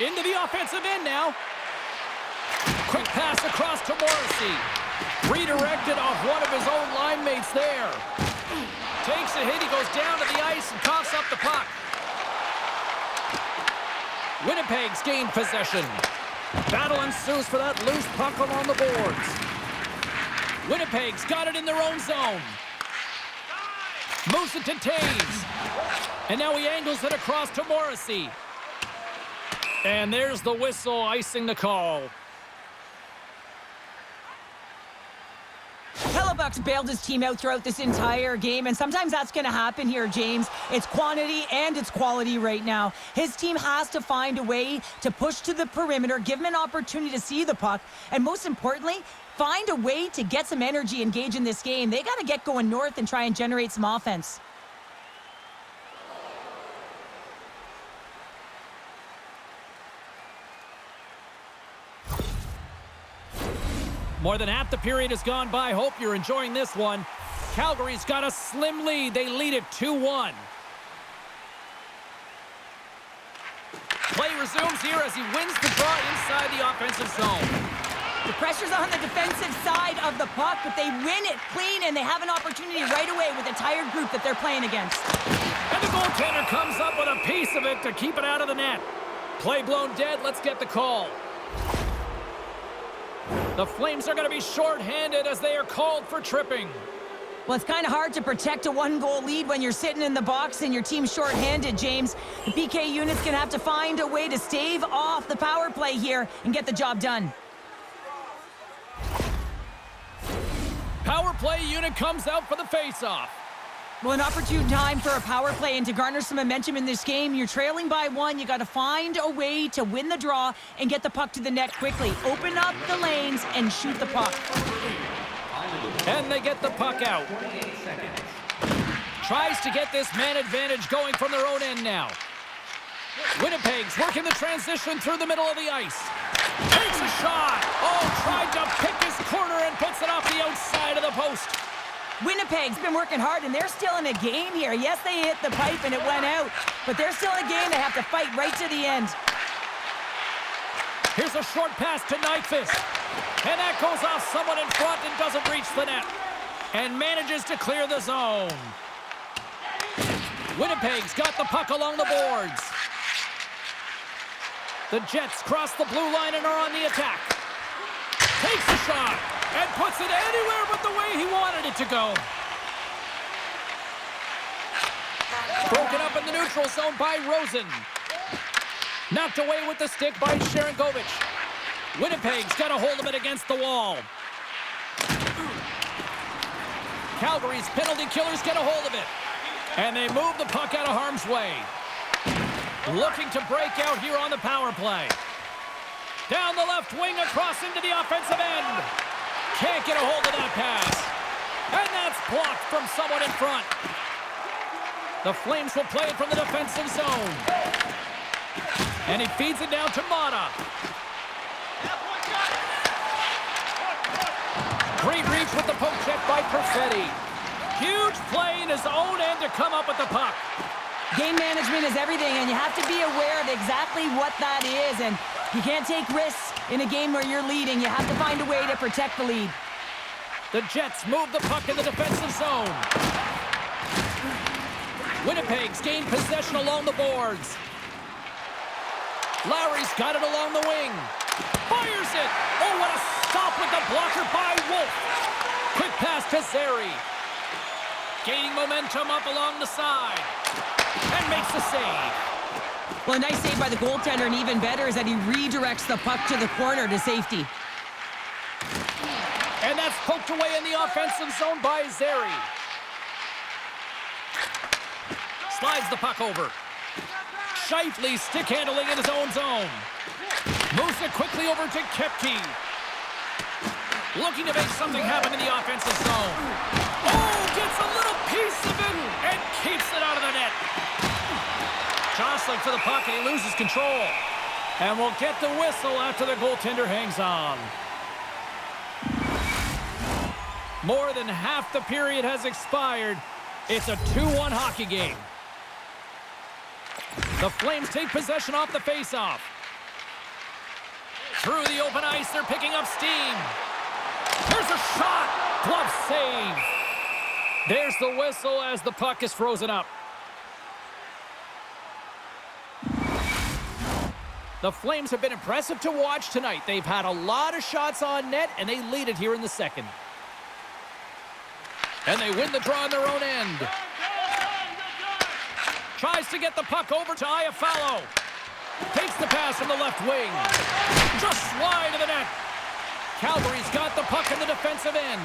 Into the offensive end now. Quick pass across to Morrissey. Redirected off one of his own line mates there. Takes a hit. He goes down to the ice and coughs up the puck. Winnipeg's gained possession. Battle ensues for that loose puck along the boards. Winnipeg's got it in their own zone. Moves it to Taves. And now he angles it across to Morrissey. And there's the whistle icing the call. Hellebuck's bailed his team out throughout this entire game, and sometimes that's going to happen here, James. It's quantity and it's quality right now. His team has to find a way to push to the perimeter, give him an opportunity to see the puck, and most importantly, find a way to get some energy engaged in this game. They got to get going north and try and generate some offense. More than half the period has gone by. Hope you're enjoying this one. Calgary's got a slim lead. They lead it 2-1. Play resumes here as he wins the draw inside the offensive zone. The pressure's on the defensive side of the puck, but they win it clean, and they have an opportunity right away with a tired group that they're playing against. And the goaltender comes up with a piece of it to keep it out of the net. Play blown dead. Let's get the call. The Flames are going to be shorthanded as they are called for tripping. Well, it's kind of hard to protect a one-goal lead when you're sitting in the box and your team's shorthanded, James. The PK unit's going to have to find a way to stave off the power play here and get the job done. Power play unit comes out for the face-off. Well, an opportune time for a power play and to garner some momentum in this game. You're trailing by one. You got to find a way to win the draw and get the puck to the net quickly. Open up the lanes and shoot the puck. And they get the puck out. Tries to get this man advantage going from their own end now. Winnipeg's working the transition through the middle of the ice. Takes a shot. Oh, tried to pick his corner and puts it off the outside of the post. Winnipeg's been working hard, and they're still in a game here. Yes, they hit the pipe and it went out, but they're still in a game. They have to fight right to the end. Here's a short pass to Nyquist. And that goes off someone in front and doesn't reach the net. And manages to clear the zone. Winnipeg's got the puck along the boards. The Jets cross the blue line and are on the attack. Takes the shot and puts it anywhere but the way he wanted it to go. Broken up in the neutral zone by Rosen. Knocked away with the stick by Sharangovich. Winnipeg's got a hold of it against the wall. Calgary's penalty killers get a hold of it. And they move the puck out of harm's way. Looking to break out here on the power play. Down the left wing across into the offensive end. Can't get a hold of that pass. And that's blocked from someone in front. The Flames will play it from the defensive zone. And he feeds it down to Mata. Great reach with the poke check by Perfetti. Huge play in his own end to come up with the puck. Game management is everything, and you have to be aware of exactly what that is. And you can't take risks in a game where you're leading. You have to find a way to protect the lead. The Jets move the puck in the defensive zone. Winnipeg's gained possession along the boards. Lowry's got it along the wing. Fires it! Oh, what a stop with the blocker by Wolf. Quick pass to Zary. Gaining momentum up along the side. And makes the save. Well, a nice save by the goaltender, and even better is that he redirects the puck to the corner to safety. And that's Poked away in the offensive zone by Zeri. Slides the puck over. Shifley stick handling in his own zone. Moves it quickly over to Kepke. Looking to make something happen in the offensive zone. Oh, gets a little piece of it and keeps it out of the net. Jostling for the puck and he loses control. And we'll get the whistle after the goaltender hangs on. More than half the period has expired. It's a 2-1 hockey game. The Flames take possession off the faceoff. Through the open ice, they're picking up steam. There's a shot. Glove save. There's the whistle as the puck is frozen up. The Flames have been impressive to watch tonight. They've had a lot of shots on net, and they lead it here in the second. And they win the draw on their own end. Tries to get the puck over to Iafallo. Takes the pass from the left wing. Just wide of the net. Calgary's got the puck in the defensive end.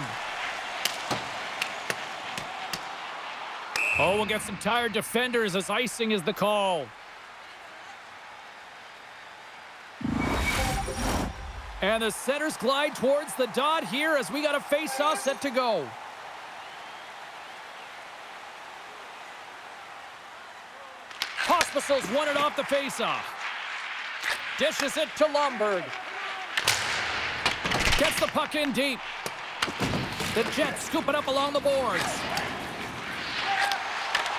Oh, we'll get some tired defenders as icing is the call. And the centers glide towards the dot here as we got a face-off set to go. Pospisil's won it off the face-off. Dishes it to Lomberg. Gets the puck in deep. The Jets scoop it up along the boards.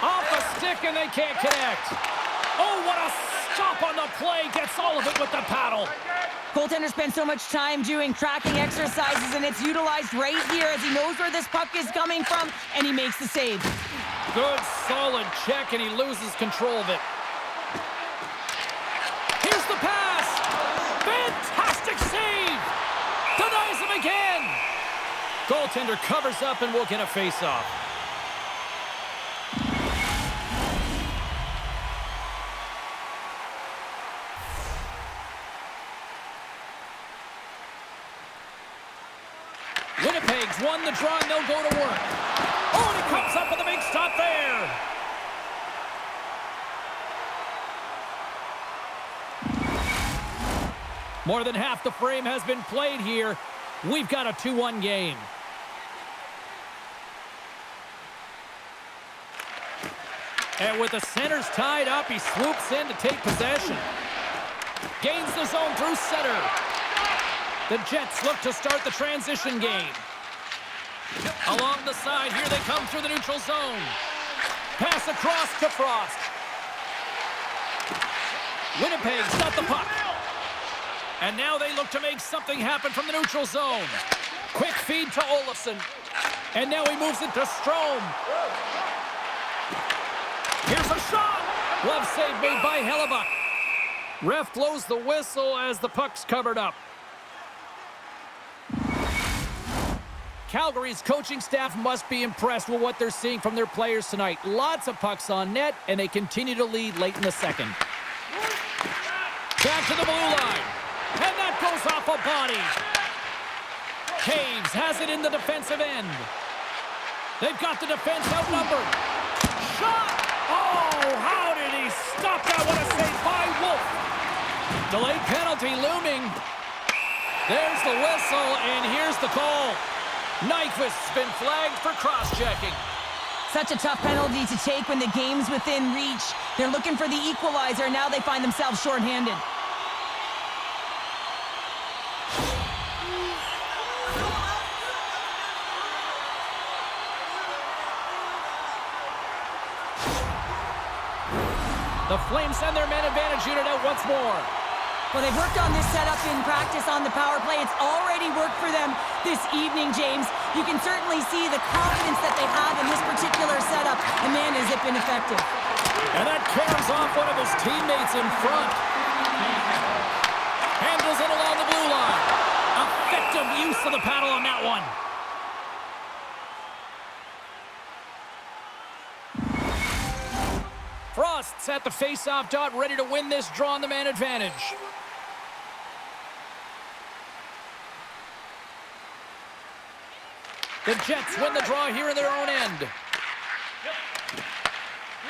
Off the stick and they can't connect. Oh, what a stop on the play. Gets all of it with the paddle. Goaltender spent so much time doing tracking exercises, and it's utilized right here as he knows where this puck is coming from, and he makes the save. Good, solid check, and he loses control of it. Here's the pass. Fantastic save. Denies him again. Goaltender covers up, and we'll get a face-off. Winnipeg's won the draw, and they'll go to work. Oh, and he comes up with a big stop there. More than half the frame has been played here. We've got a 2-1 game. And with the centers tied up, he swoops in to take possession. Gains the zone through center. The Jets look to start the transition game. Along the side, here they come through the neutral zone. Pass across to Frost. Winnipeg's got the puck. And now they look to make something happen from the neutral zone. Quick feed to Olofsson. And now he moves it to Strome. Here's a shot. Glove save made by Hellebuck. Ref blows the whistle as the puck's covered up. Calgary's coaching staff must be impressed with what they're seeing from their players tonight. Lots of pucks on net, and they continue to lead late in the second. Back to the blue line. And that goes off a body. Caves has it in the defensive end. They've got the defense outnumbered. Shot! Oh, how did he stop that? What a save by Wolf. Delayed penalty looming. There's the whistle, and here's the call. Nyquist's been flagged for cross-checking. Such a tough penalty to take when the game's within reach. They're looking for the equalizer, and now they find themselves shorthanded. The Flames send their man advantage unit out once more. Well, they've worked on this setup in practice on the power play. It's already worked for them this evening, James. You can certainly see the confidence that they have in this particular setup. And man, has it been effective. And that carries off one of his teammates in front. Handles it along the blue line. Effective use of the paddle on that one. Frost's at the face-off dot, ready to win this draw on the man advantage. The Jets win the draw here in their own end.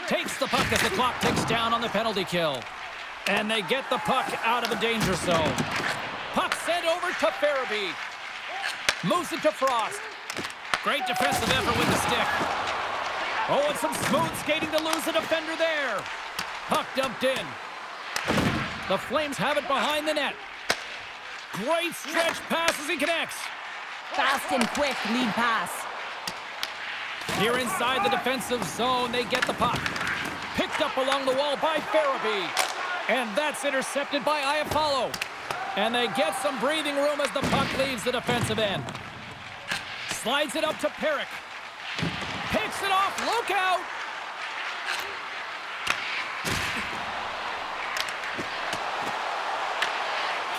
Takes the puck as the clock ticks down on the penalty kill. And they get the puck out of the danger zone. Puck sent over to Farabee. Moves it to Frost. Great defensive effort with the stick. Oh, and some smooth skating to lose the defender there. Puck dumped in. The Flames have it behind the net. Great stretch pass as he connects. Fast and quick lead pass. Here inside the defensive zone, they get the puck. Picked up along the wall by Farabee. And that's intercepted by Iafallo. And they get some breathing room as the puck leaves the defensive end. Slides it up to Perrick. Picks it off. Look out!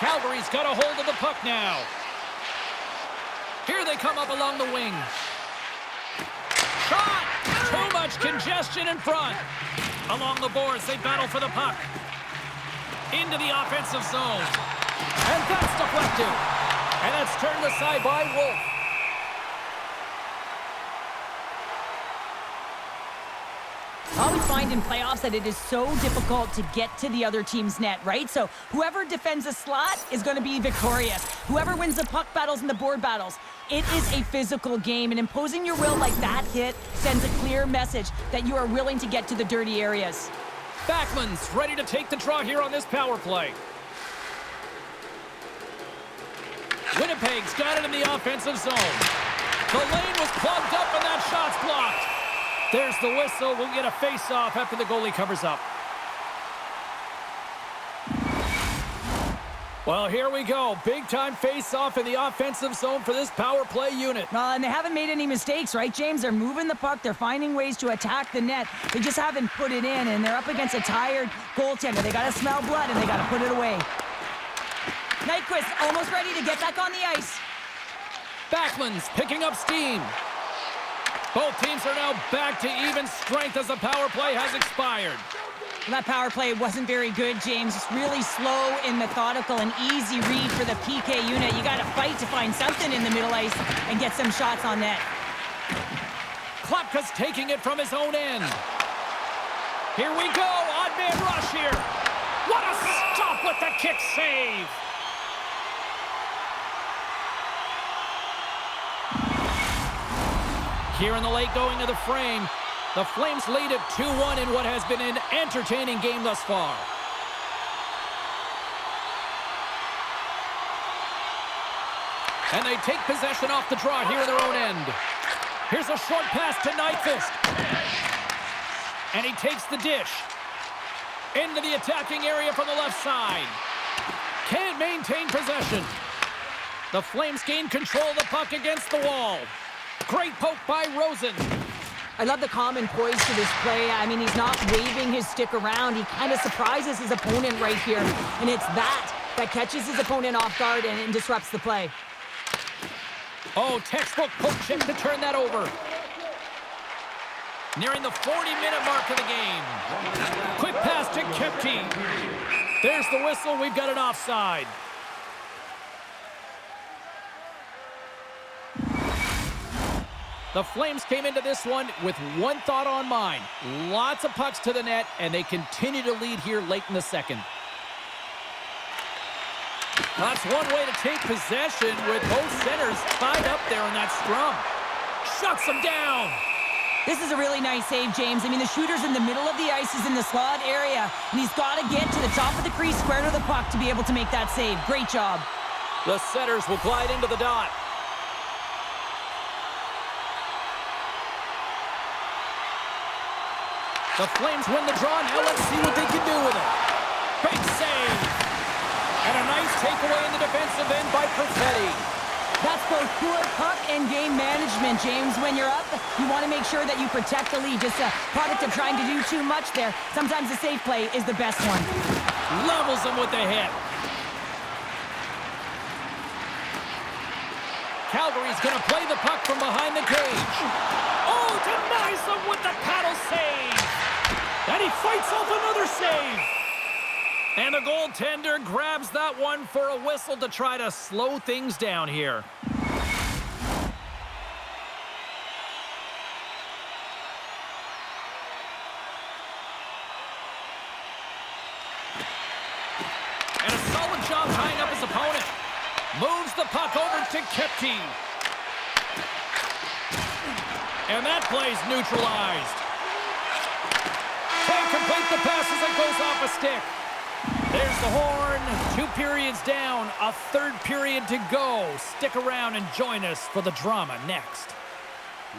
Calgary's got a hold of the puck now. Here they come up along the wing. Shot! Too much congestion in front. Along the boards, they battle for the puck. Into the offensive zone. And that's deflected. And that's turned aside by Wolf. I always find in playoffs that it is so difficult to get to the other team's net, right? So whoever defends a slot is going to be victorious. Whoever wins the puck battles and the board battles. It is a physical game, and imposing your will like that hit sends a clear message that you are willing to get to the dirty areas. Backman's ready to take the draw here on this power play. Winnipeg's got it in the offensive zone. The lane was plugged up and that shot's blocked. There's the whistle. We'll get a face-off after the goalie covers up. Well, here we go. Big-time face-off in the offensive zone for this power play unit. Well, and they haven't made any mistakes, right, James? They're moving the puck. They're finding ways to attack the net. They just haven't put it in, and they're up against a tired goaltender. They got to smell blood, and they got to put it away. Nyquist almost ready to get back on the ice. Backman's picking up steam. Both teams are now back to even strength as the power play has expired. That power play wasn't very good, James. Just really slow and methodical and easy read for the PK unit. You got to fight to find something in the middle ice and get some shots on net. Klapka's taking it from his own end. Here we go. Odd man rush here. What a stop with the kick save. Here in the late going of the frame, the Flames lead it 2-1 in what has been an entertaining game thus far. And they take possession off the draw here in their own end. Here's a short pass to Nyquist. And he takes the dish. Into the attacking area from the left side. Can't maintain possession. The Flames gain control of the puck against the wall. Great poke by Rosen. I love the calm and poise to this play. I mean, he's not waving his stick around. He kind of surprises his opponent right here. And it's that catches his opponent off guard and disrupts the play. Oh, textbook poke check to turn that over. Nearing the 40-minute mark of the game. Quick pass to Kepke. There's the whistle. We've got an offside. The Flames came into this one with one thought on mind. Lots of pucks to the net, and they continue to lead here late in the second. That's one way to take possession with both centers tied up there in that scrum. Shuts them down. This is a really nice save, James. I mean, the shooter's in the middle of the ice. He's in the slot area, and he's got to get to the top of the crease square to the puck to be able to make that save. Great job. The setters will glide into the dot. The Flames win the draw. Now let's see what they can do with it. Big save. And a nice takeaway in the defensive end by Perfetti. That's both poor puck and game management, James. When you're up, you want to make sure that you protect the lead. Just a product of trying to do too much there. Sometimes the safe play is the best one. Levels them with the hit. Calgary's going to play the puck from behind the cage. Oh, denies them with the paddle save. And he fights off another save. And the goaltender grabs that one for a whistle to try to slow things down here. Great job tying up his opponent. Moves the puck over to Kepke. And that play's neutralized. Can't complete the pass as it goes off a stick. There's the horn. 2 periods down. A third period to go. Stick around and join us for the drama next.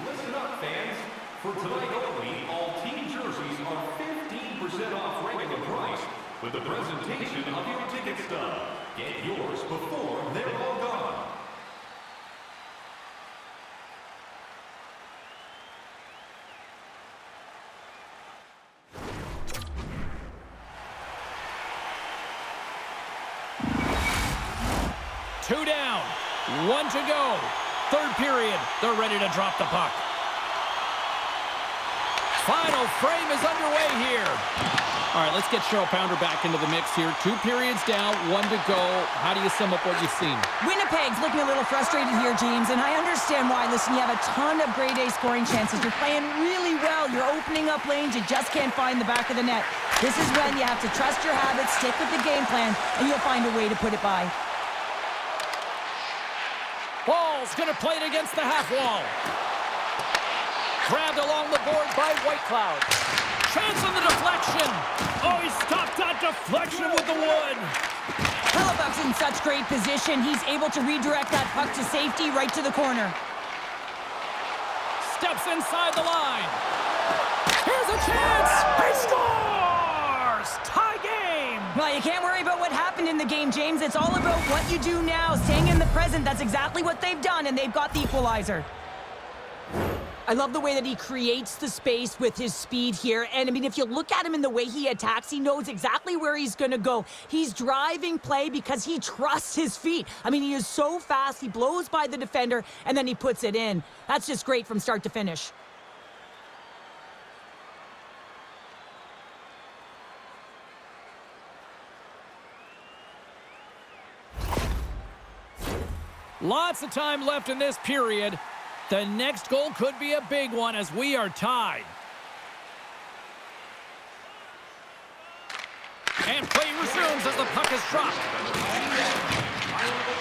Listen up, fans. For tonight only, all team jerseys are 15% off regular price with the presentation of your ticket stub. Get yours before they're all gone. Two down, 1 to go. Third period, they're ready to drop the puck. Final frame is underway here. All right, let's get Cheryl Pounder back into the mix here. 2 periods down, 1 to go. How do you sum up what you've seen? Winnipeg's looking a little frustrated here, James, and I understand why. Listen, you have a ton of grade A scoring chances. You're playing really well. You're opening up lanes. You just can't find the back of the net. This is when you have to trust your habits, stick with the game plan, and you'll find a way to put it by. Ball's going to play it against the half wall. Grabbed along the board by Whitecloud. Chance on the deflection. Oh, he stopped that deflection with the wood. Hellebuck's in such great position. He's able to redirect that puck to safety right to the corner. Steps inside the line. Here's a chance. He scores! Tie game. Well, you can't worry about what happened in the game, James. It's all about what you do now, staying in the present. That's exactly what they've done, and they've got the equalizer. I love the way that he creates the space with his speed here. And, I mean, if you look at him in the way he attacks, he knows exactly where he's going to go. He's driving play because he trusts his feet. I mean, he is so fast. He blows by the defender, and then he puts it in. That's just great from start to finish. Lots of time left in this period. The next goal could be a big one as we are tied. And play resumes as the puck is dropped.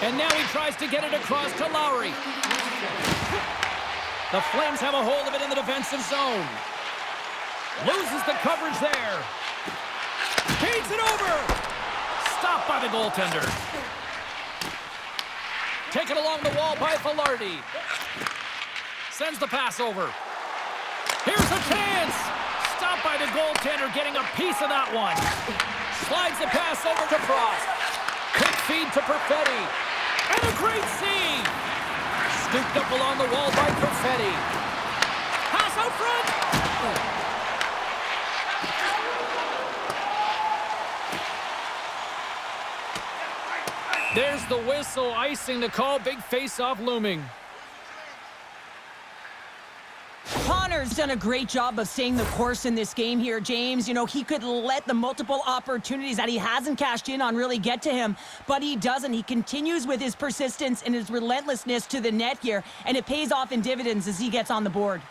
And now he tries to get it across to Lowry. The Flames have a hold of it in the defensive zone. Loses the coverage there. Feeds it over. Stopped by the goaltender. Taken along the wall by Velarde. Sends the pass over. Here's a chance. Stopped by the goaltender, getting a piece of that one. Slides the pass over to Frost. Quick feed to Perfetti. And a great save. Scooped up along the wall by Perfetti. Pass out front. There's the whistle, icing the call. Big face-off looming. Connor's done a great job of staying the course in this game here, James. You know, he could let the multiple opportunities that he hasn't cashed in on really get to him, but he doesn't. He continues with his persistence and his relentlessness to the net here, and it pays off in dividends as he gets on the board.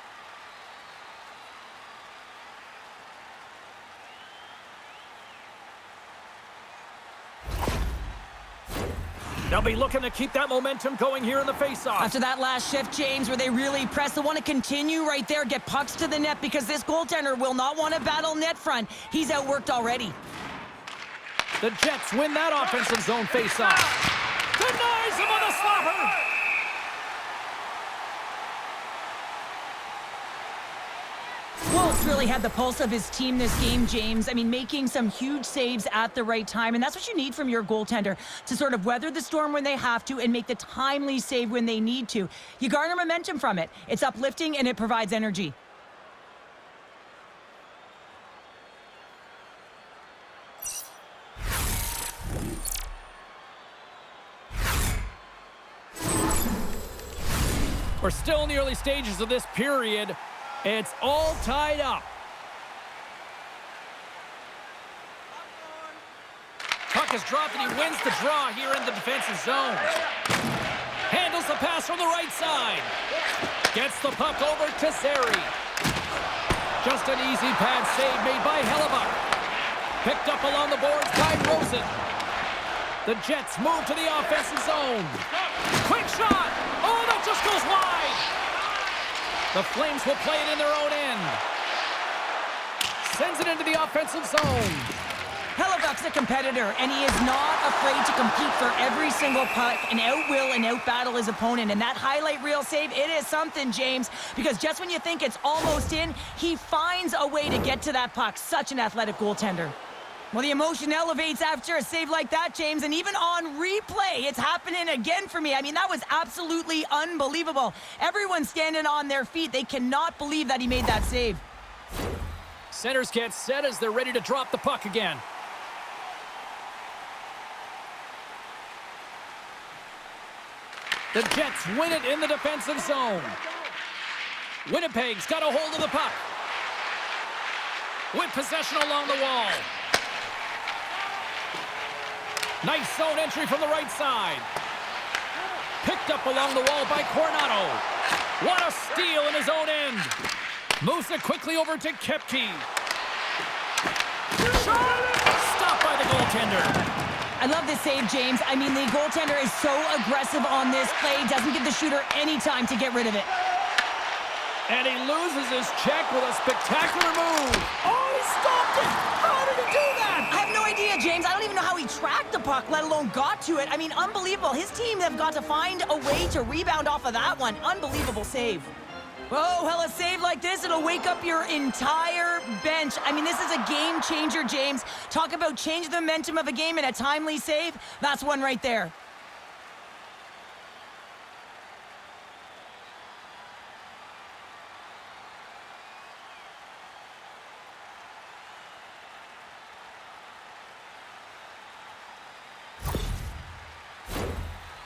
They'll be looking to keep that momentum going here in the faceoff. After that last shift, James, where they really press, they want to continue right there, get pucks to the net, because this goaltender will not want to battle net front. He's outworked already. The Jets win that offensive zone faceoff. Denies him on a slapper. Wolf's really had the pulse of his team this game, James. I mean, making some huge saves at the right time, and that's what you need from your goaltender, to sort of weather the storm when they have to and make the timely save when they need to. You garner momentum from it. It's uplifting and it provides energy. We're still in the early stages of this period. It's all tied up. Puck is dropped and he wins the draw here in the defensive zone. Handles the pass from the right side. Gets the puck over to Zary. Just an easy pad save made by Hellebuck. Picked up along the boards by Rosen. The Jets move to the offensive zone. Quick shot! Oh, that just goes wide! The Flames will play it in their own end. Sends it into the offensive zone. Hellebuck's a competitor, and he is not afraid to compete for every single puck and out-will and out-battle his opponent. And that highlight reel save, it is something, James, because just when you think it's almost in, he finds a way to get to that puck. Such an athletic goaltender. Well, the emotion elevates after a save like that, James, and even on replay, it's happening again for me. I mean, that was absolutely unbelievable. Everyone's standing on their feet. They cannot believe that he made that save. Centers get set as they're ready to drop the puck again. The Jets win it in the defensive zone. Winnipeg's got a hold of the puck. With possession along the wall. Nice zone entry from the right side. Picked up along the wall by Coronado. What a steal in his own end. Moves it quickly over to Kepke. Stopped by the goaltender. I love this save, James. I mean, the goaltender is so aggressive on this play. Doesn't give the shooter any time to get rid of it. And he loses his check with a spectacular move. Oh, he stopped it! How did he do that? I have no idea, James. I don't even know how he tracked the puck, let alone got to it. I mean, unbelievable. His team have got to find a way to rebound off of that one. Unbelievable save. Oh, well, a save like this, it'll wake up your entire bench. I mean, this is a game changer, James. Talk about change the momentum of a game in a timely save. That's one right there.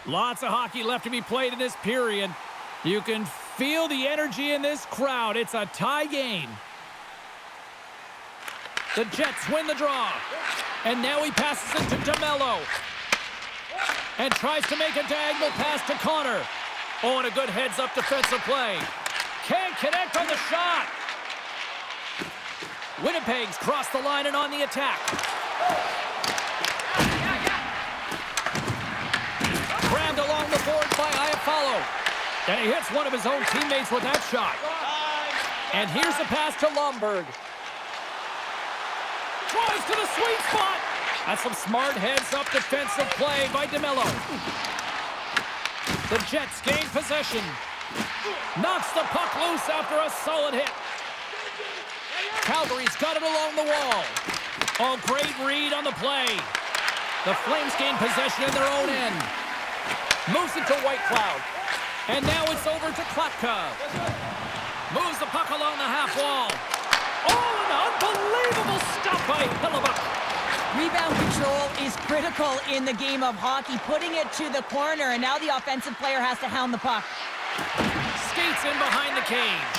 Lots of hockey left to be played in this period. You can feel the energy in this crowd. It's a tie game. The Jets win the draw. And now he passes it to DeMello. And tries to make a diagonal pass to Connor. Oh, and a good heads-up defensive play. Can't connect on the shot. Winnipeg's crossed the line and on the attack. Grabbed along the board by Iafallo. And he hits one of his own teammates with that shot. And here's the pass to Lomberg. Tries to the sweet spot. That's some smart heads-up defensive play by DeMello. The Jets gain possession. Knocks the puck loose after a solid hit. Calgary's got it along the wall. Oh, great read on the play. The Flames gain possession in their own end. Moves it to Whitecloud. And now it's over to Klatka. Moves the puck along the half wall. Oh, an unbelievable stop by Hellebuck. Rebound control is critical in the game of hockey. Putting it to the corner, and now the offensive player has to hound the puck. Skates in behind the cage.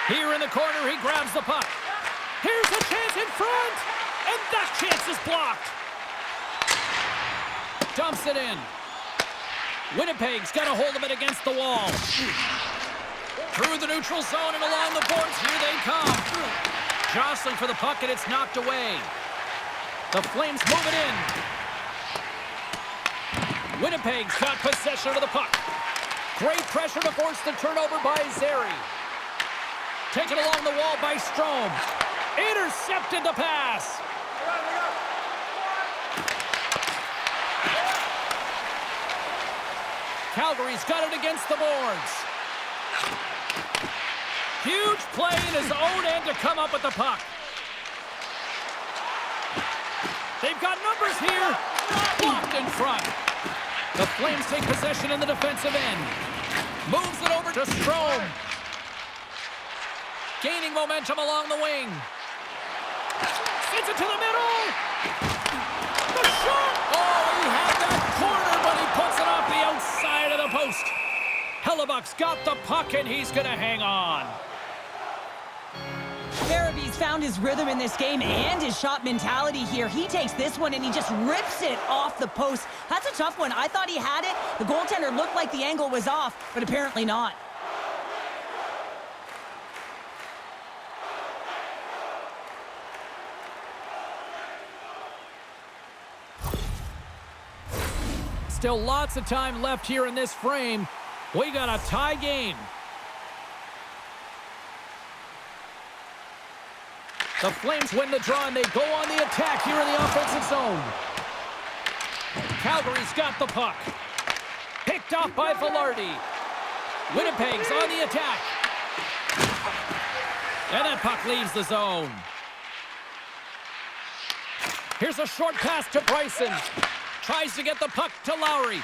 Here in the corner, he grabs the puck. Here's a chance in front. And that chance is blocked. Dumps it in. Winnipeg's got a hold of it against the wall. Through the neutral zone and along the boards, here they come. Jostling for the puck, and it's knocked away. The Flames move it in. Winnipeg's got possession of the puck. Great pressure to force the turnover by Zary. Taken along the wall by Strome. Intercepted the pass. Calgary's got it against the boards. Huge play in his own end to come up with the puck. They've got numbers here. Blocked in front. The Flames take possession in the defensive end. Moves it over to Strome. Gaining momentum along the wing. Sends it to the middle. The shot! Oh, he had that corner, but he puts it off the outside of the post. Hellebuck's got the puck, and he's going to hang on. Farabee's found his rhythm in this game and his shot mentality here. He takes this one, and he just rips it off the post. That's a tough one. I thought he had it. The goaltender looked like the angle was off, but apparently not. Still lots of time left here in this frame. We got a tie game. The Flames win the draw, and they go on the attack here in the offensive zone. Calgary's got the puck. Picked off by Velarde. Winnipeg's on the attack. And that puck leaves the zone. Here's a short pass to Bryson. Tries to get the puck to Lowry.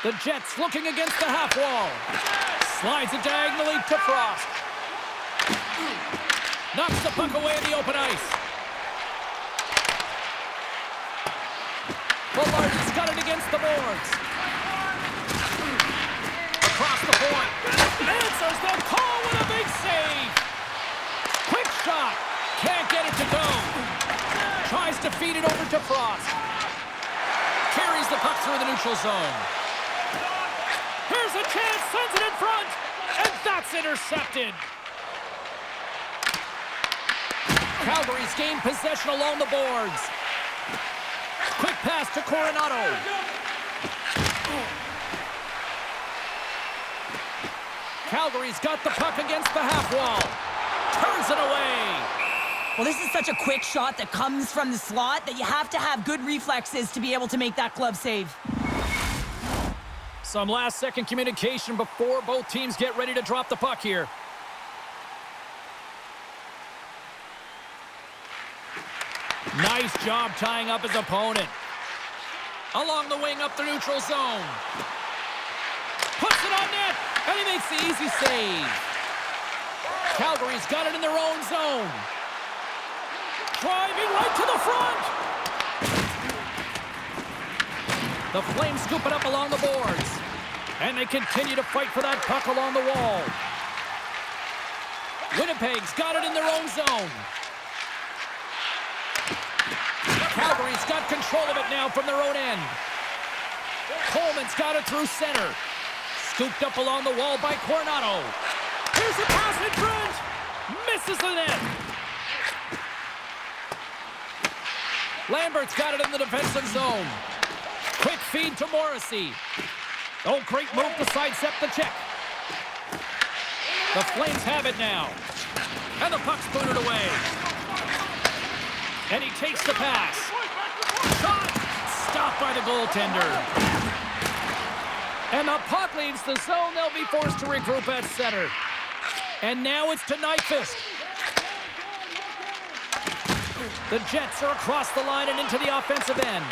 The Jets looking against the half wall. Slides it diagonally to Frost. Knocks the puck away in the open ice. Velarde's got it against the boards. Across the point. Answers the call with a big save. Quick shot. Can't get it to go. Tries to feed it over to Frost. Carries the puck through the neutral zone. Here's a chance. Sends it in front. And that's intercepted. Calgary's gained possession along the boards. Quick pass to Coronado. Calgary's got the puck against the half wall. Turns it away. Well, this is such a quick shot that comes from the slot that you have to have good reflexes to be able to make that glove save. Some last-second communication before both teams get ready to drop the puck here. Nice job tying up his opponent. Along the wing up the neutral zone. Puts it on net, and he makes the easy save. Calgary's got it in their own zone. Driving right to the front. The Flames scoop it up along the boards. And they continue to fight for that puck along the wall. Winnipeg's got it in their own zone. Calgary's got control of it now from their own end. Coleman's got it through center. Scooped up along the wall by Coronado. Here's a pass in front. Misses the net. Lambert's got it in the defensive zone. Quick feed to Morrissey. Oh, great move to sidestep the check. The Flames have it now. And the puck's booted away. And he takes the pass. Shot! Stopped by the goaltender. And the puck leaves the zone. They'll be forced to regroup at center. And now it's to Nyquist. The Jets are across the line and into the offensive end.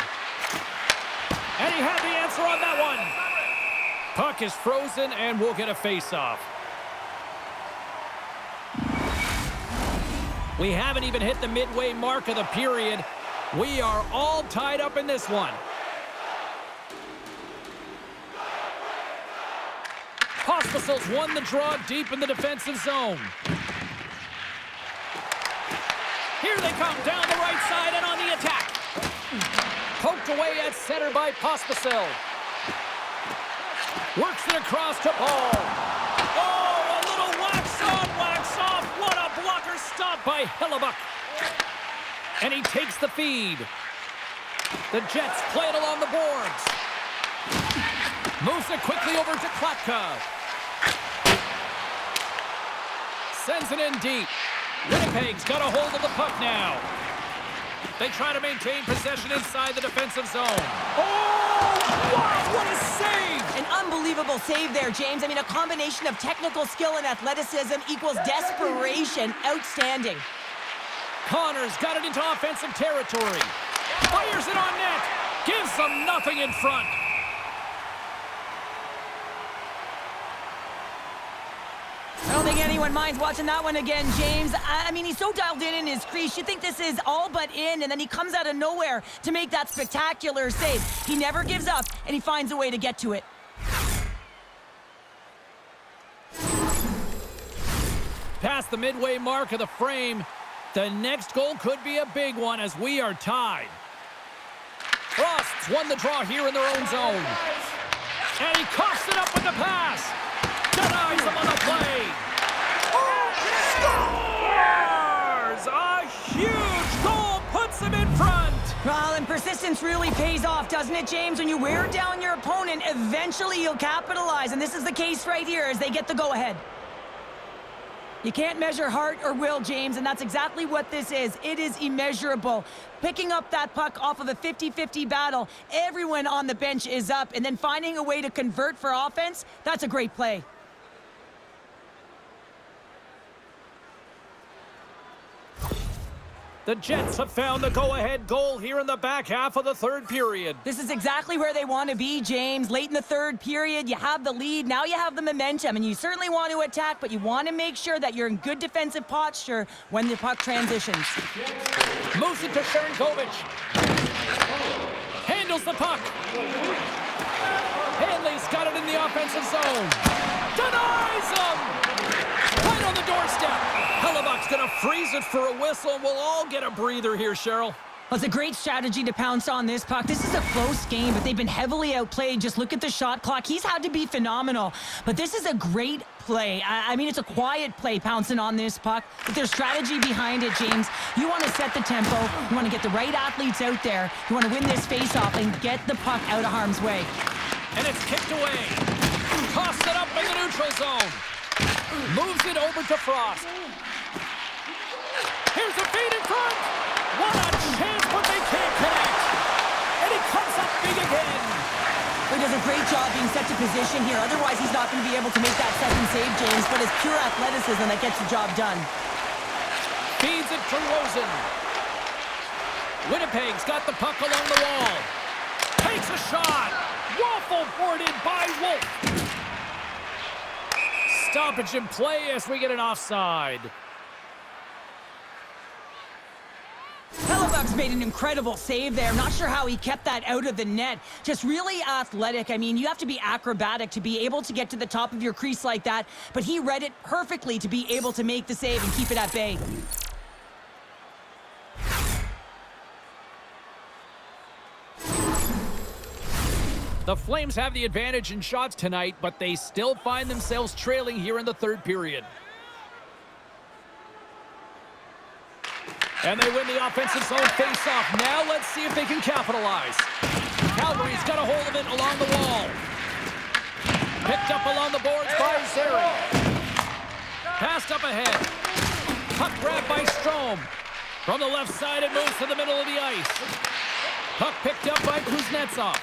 And he had the answer on that one. Puck is frozen, and we'll get a face-off. We haven't even hit the midway mark of the period. We are all tied up in this one. Pospisil's won the draw deep in the defensive zone. Here they come down the right side and on the attack. Poked away at center by Pospisil. Works it across to Paul. Oh, a little wax on, wax off. What a blocker stop by Hellebuck. And he takes the feed. The Jets play it along the boards. Moves it quickly over to Klatka. Sends it in deep. Winnipeg's got a hold of the puck now. They try to maintain possession inside the defensive zone. Oh, wow, what a save! An unbelievable save there, James. I mean, a combination of technical skill and athleticism equals desperation. Outstanding. Connor's got it into offensive territory. Fires it on net. Gives them nothing in front. I don't think anyone minds watching that one again, James. I mean, he's so dialed in his crease. You think this is all but in, and then he comes out of nowhere to make that spectacular save. He never gives up, and he finds a way to get to it. Past the midway mark of the frame, the next goal could be a big one as we are tied. Frost's won the draw here in their own zone. And he coughs it up with the pass. Denies him on the play. Scores! A huge goal puts him in front. Well, and persistence really pays off, doesn't it, James? When you wear down your opponent, eventually you'll capitalize. And this is the case right here as they get the go-ahead. You can't measure heart or will, James, and that's exactly what this is. It is immeasurable. Picking up that puck off of a 50-50 battle, everyone on the bench is up, and then finding a way to convert for offense, that's a great play. The Jets have found the go-ahead goal here in the back half of the third period. This is exactly where they want to be, James. Late in the third period, you have the lead. Now you have the momentum, and you certainly want to attack, but you want to make sure that you're in good defensive posture when the puck transitions. Moves it to Sharangovich. Handles the puck. Hanley's got it in the offensive zone. Denies him! Right on the doorstep. Hellebuck's going to freeze it for a whistle, and we'll all get a breather here, Cheryl. Well, it's a great strategy to pounce on this puck. This is a close game, but they've been heavily outplayed. Just look at the shot clock. He's had to be phenomenal. But this is a great play. I mean, it's a quiet play pouncing on this puck. But there's strategy behind it, James. You want to set the tempo. You want to get the right athletes out there. You want to win this face-off and get the puck out of harm's way. And it's kicked away. Tossed it up in the neutral zone. Moves it over to Frost. Here's a feed in front. What a chance, but they can't connect. And he comes up big again. He does a great job being set to position here. Otherwise, he's not going to be able to make that second save, James. But it's pure athleticism that gets the job done. Feeds it to Rosen. Winnipeg's got the puck along the wall. Takes a shot. Waffle boarded by Wolf. Stoppage in play as we get an offside. Hellebuck's made an incredible save there. Not sure how he kept that out of the net. Just really athletic. I mean, you have to be acrobatic to be able to get to the top of your crease like that, but he read it perfectly to be able to make the save and keep it at bay. The Flames have the advantage in shots tonight, but they still find themselves trailing here in the third period. And they win the offensive zone face-off. Now let's see if they can capitalize. Calgary's got a hold of it along the wall. Picked up along the boards by Zeri. Passed up ahead. Puck grabbed by Strome. From the left side, it moves to the middle of the ice. Puck picked up by Kuznetsov.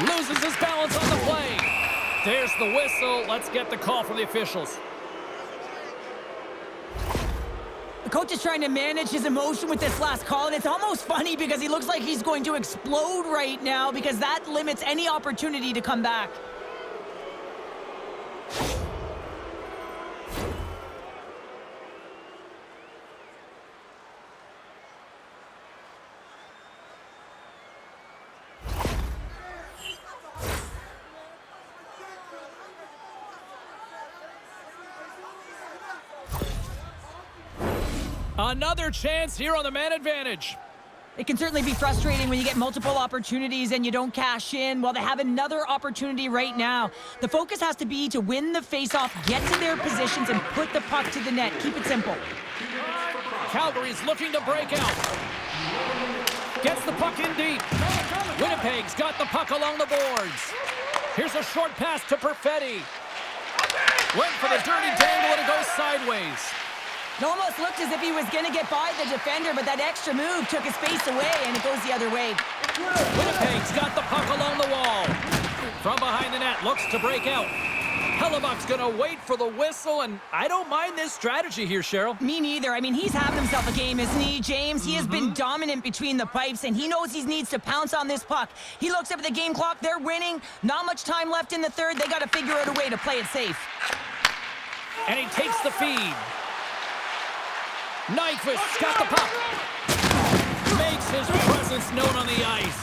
Loses his balance on the play. There's the whistle. Let's get the call from the officials. The coach is trying to manage his emotion with this last call, and it's almost funny because he looks like he's going to explode right now because that limits any opportunity to come back. Another chance here on the man advantage. It can certainly be frustrating when you get multiple opportunities and you don't cash in. Well, they have another opportunity right now. The focus has to be to win the faceoff, get to their positions, and put the puck to the net. Keep it simple. Calgary's looking to break out. Gets the puck in deep. Winnipeg's got the puck along the boards. Here's a short pass to Perfetti. Went for the dirty dangle and it goes sideways. It almost looked as if he was going to get by the defender, but that extra move took his face away, and it goes the other way. Winnipeg's got the puck along the wall. From behind the net, looks to break out. Hellebuck's going to wait for the whistle, and I don't mind this strategy here, Cheryl. Me neither. I mean, he's having himself a game, isn't he, James? He has been dominant between the pipes, and he knows he needs to pounce on this puck. He looks up at the game clock. They're winning. Not much time left in the third. They got to figure out a way to play it safe. And he takes the feed. Nyquist's got the puck. Makes his presence known on the ice.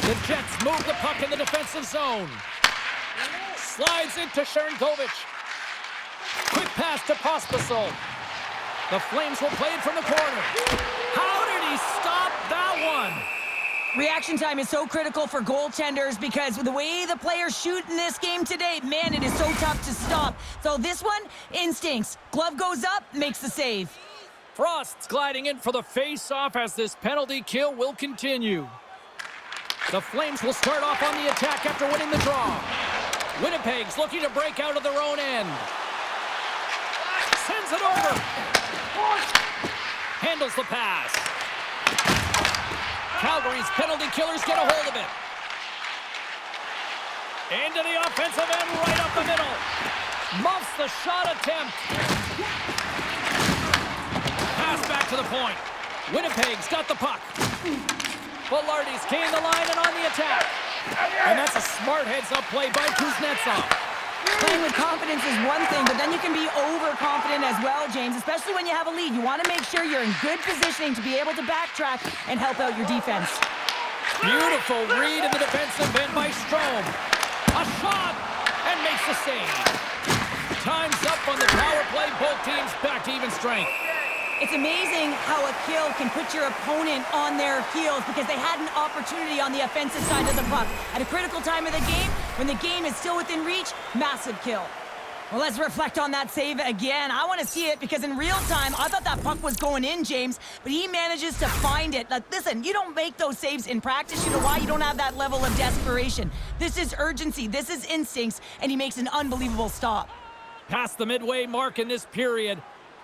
The Jets move the puck in the defensive zone. Slides into Sharangovich. Quick pass to Pospisil. The Flames will play it from the corner. How did he stop that one? Reaction time is so critical for goaltenders because the way the players shoot in this game today, man, it is so tough to stop. So this one, instincts. Glove goes up, makes the save. Frost's gliding in for the face-off as this penalty kill will continue. The Flames will start off on the attack after winning the draw. Winnipeg's looking to break out of their own end. Sends it over. Handles the pass. Calgary's penalty killers get a hold of it. Into the offensive end, right up the middle. Muffs the shot attempt. Pass back to the point. Winnipeg's got the puck. Velarde's gained the line and on the attack. And that's a smart heads-up play by Kuznetsov. Playing with confidence is one thing, but then you can be overconfident as well, James, especially when you have a lead. You want to make sure you're in good positioning to be able to backtrack and help out your defense. Beautiful read in the defensive end by Strome. A shot, and makes the save. Time's up on the power play. Both teams back to even strength. It's amazing how a kill can put your opponent on their heels because they had an opportunity on the offensive side of the puck. At a critical time of the game, when the game is still within reach, massive kill. Well, let's reflect on that save again. I want to see it because in real time, I thought that puck was going in, James, but he manages to find it. Like, listen, you don't make those saves in practice. You know why? You don't have that level of desperation. This is urgency. This is instincts, and he makes an unbelievable stop. Past the midway mark in this period,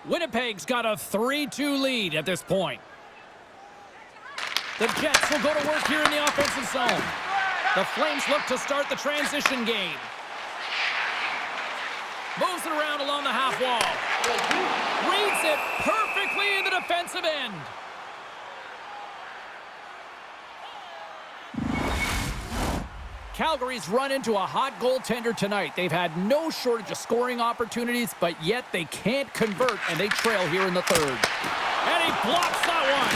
Winnipeg's got a 3-2 lead at this point. The Jets will go to work here in the offensive zone. The Flames look to start the transition game. Moves it around along the half wall. Reads it perfectly in the defensive end. Calgary's run into a hot goaltender tonight. They've had no shortage of scoring opportunities, but yet they can't convert, and they trail here in the third. And he blocks that one.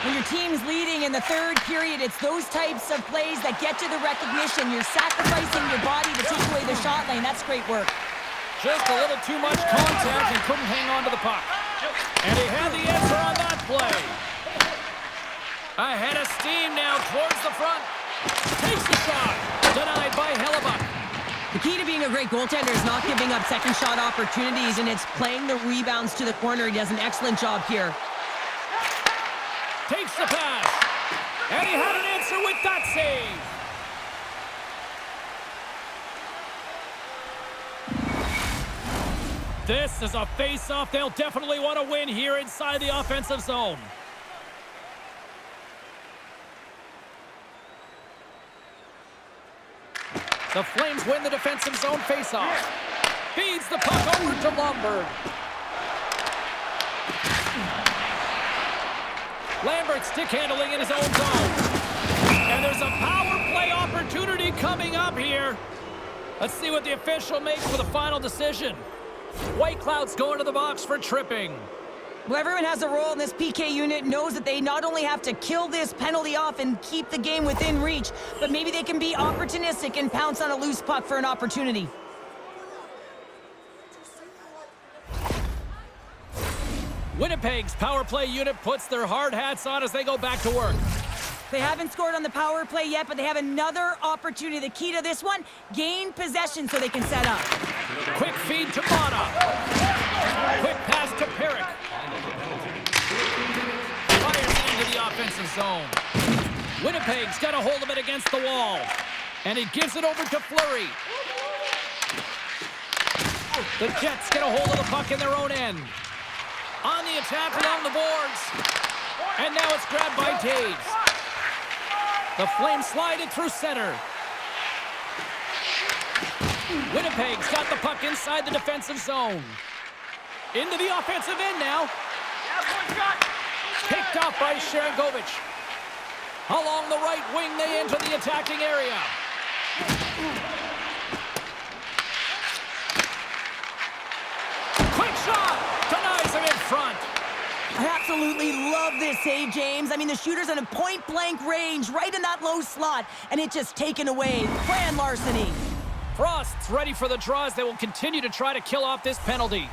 When your team's leading in the third period, it's those types of plays that get you the recognition. You're sacrificing your body to take away the shot lane. That's great work. Just a little too much contact and couldn't hang on to the puck. And he had the answer on that play. Ahead of steam now towards the front. Takes the shot. Denied by Hellebuck. The key to being a great goaltender is not giving up second shot opportunities, and it's playing the rebounds to the corner. He does an excellent job here. Takes the pass. And he had an answer with that save. This is a face-off they'll definitely want to win here inside the offensive zone. The Flames win the defensive zone face-off. Feeds the puck over to Lomberg. Lambert stick handling in his own zone. And there's a power play opportunity coming up here. Let's see what the official makes for the final decision. White Cloud's going to the box for tripping. Well, everyone has a role in this PK unit, knows that they not only have to kill this penalty off and keep the game within reach, but maybe they can be opportunistic and pounce on a loose puck for an opportunity. Winnipeg's power play unit puts their hard hats on as they go back to work. They haven't scored on the power play yet, but they have another opportunity. The key to this one, gain possession so they can set up. Quick feed to Mata. Quick pass to Perrick. Fires into the offensive zone. Winnipeg's got a hold of it against the wall. And he gives it over to Fleury. The Jets get a hold of the puck in their own end. On the attack along the boards. And now it's grabbed by Taves. The Flames slide it through center. Winnipeg's got the puck inside the defensive zone. Into the offensive end now. Picked off by Sharangovich. Along the right wing, they enter the attacking area. Quick shot! Denies him in front. I absolutely love this save, James. I mean, the shooter's in a point-blank range, right in that low slot, and it just taken away. Grand larceny. Frost's ready for the draw as they will continue to try to kill off this penalty.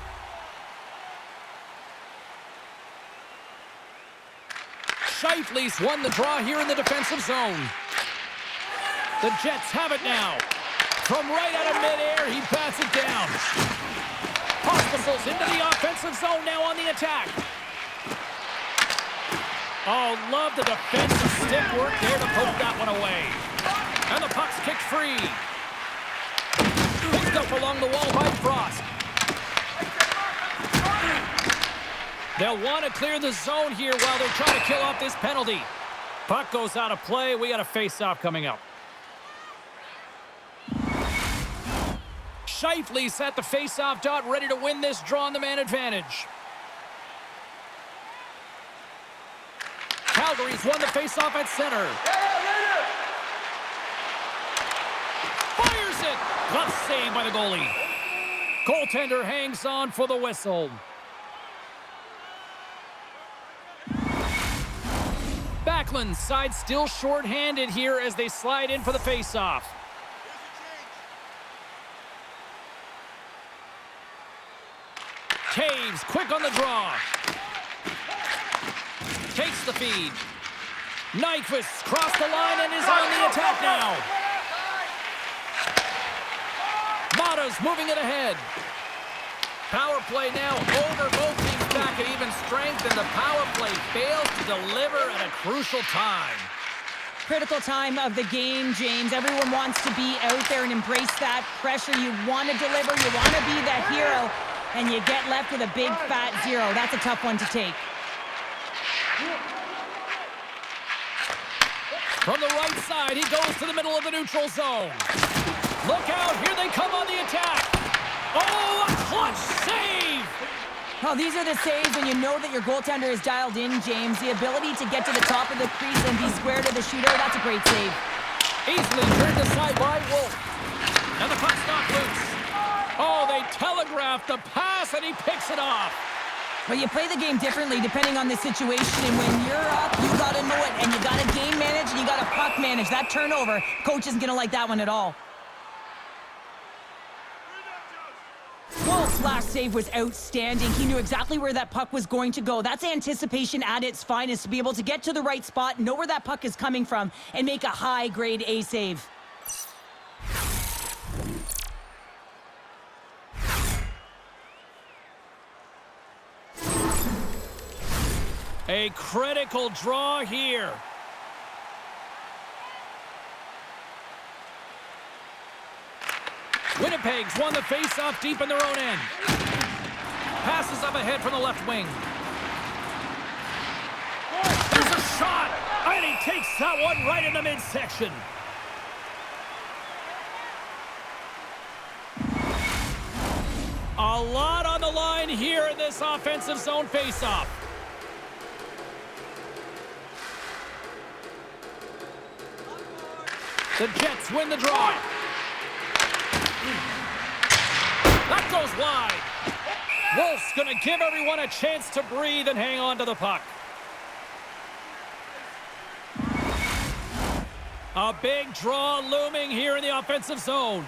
Scheifele's won the draw here in the defensive zone. The Jets have it now. From right out of midair, he bats it down. Hospitals into the offensive zone now on the attack. Oh, love the defensive stick work there to poke that one away. And the puck's kicked free. Picked up along the wall by Frost. They'll want to clear the zone here while they're trying to kill off this penalty. Puck goes out of play. We got a face-off coming up. Scheifele's at the face-off dot, ready to win this draw on the man advantage. Calgary's won the face-off at center. Fires it! Glove saved by the goalie. Goaltender hangs on for the whistle. Backlund's side still short-handed here as they slide in for the face-off. Taves quick on the draw. Takes the feed. Nyquist crossed the line and is on the attack now. Mata's moving it ahead. Power play now over both teams back at even strength, and the power play fails to deliver at a crucial time. Critical time of the game, James. Everyone wants to be out there and embrace that pressure. You want to deliver. You want to be that hero, and you get left with a big fat 0. That's a tough one to take. From the right side, he goes to the middle of the neutral zone. Look out, here they come on the attack. Oh, a clutch save! Well, these are the saves when you know that your goaltender is dialed in, James. The ability to get to the top of the crease and be square to the shooter, that's a great save. Easily turned aside by Wolf. And the puck's not loose. Oh, they telegraphed the pass, and he picks it off. Well, you play the game differently depending on the situation, and when you're up, you got to know it, and you got to game manage, and you got to puck manage. That turnover, coach isn't going to like that one at all. Wolf's last save was outstanding. He knew exactly where that puck was going to go. That's anticipation at its finest, to be able to get to the right spot, know where that puck is coming from, and make a high-grade A save. A critical draw here. Winnipeg's won the face-off deep in their own end. Passes up ahead from the left wing. There's a shot, and he takes that one right in the midsection. A lot on the line here in this offensive zone face-off. The Jets win the draw. That goes wide. Wolf's going to give everyone a chance to breathe and hang on to the puck. A big draw looming here in the offensive zone.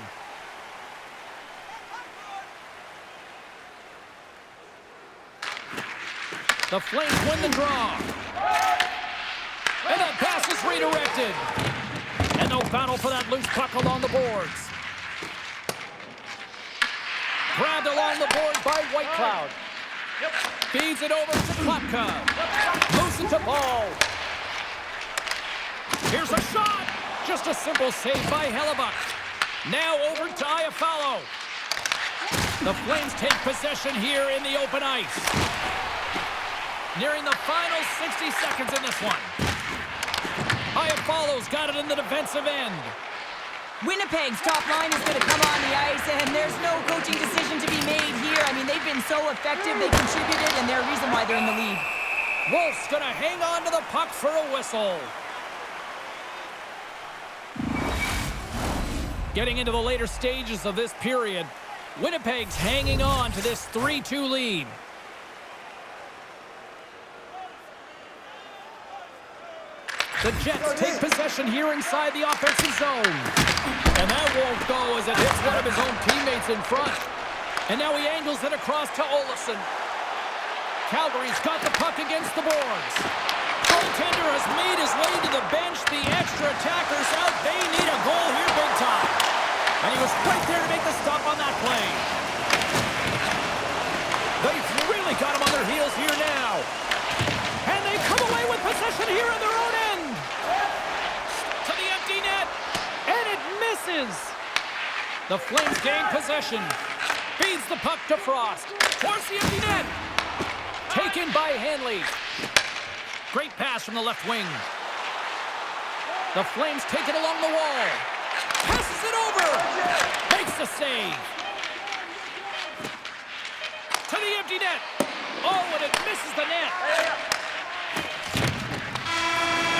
The Flames win the draw. And that pass is redirected. And no battle for that loose puck along the boards. Grabbed along the board by Whitecloud. Feeds it over to Klapka. Moves it to Ball. Here's a shot. Just a simple save by Hellebuck. Now over to Iafallo. The Flames take possession here in the open ice. Nearing the final 60 seconds in this one. Iafallo's got it in the defensive end. Winnipeg's top line is going to come on the ice, and there's no coaching decision to be made here. I mean, they've been so effective, they contributed, and they're a reason why they're in the lead. Wolf's going to hang on to the puck for a whistle. Getting into the later stages of this period, Winnipeg's hanging on to this 3-2 lead. The Jets take possession here inside the offensive zone. And that won't go as it hits one of his own teammates in front. And now he angles it across to Olofsson. Calgary's got the puck against the boards. Goaltender has made his way to the bench. The extra attackers out. They need a goal here big time. And he was right there to make the stop on that play. They've really got him on their heels here now. And they come away with possession. misses. The Flames gain possession. Feeds the puck to Frost. Towards the empty net. Taken by Hanley. Great pass from the left wing. The Flames take it along the wall. Passes it over. Makes the save. To the empty net. Oh, and it misses the net.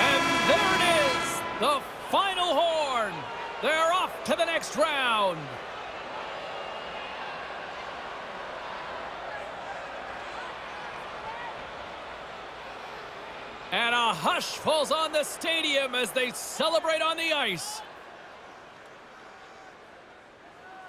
And there it is. The final horn. They're off to the next round. And a hush falls on the stadium as they celebrate on the ice.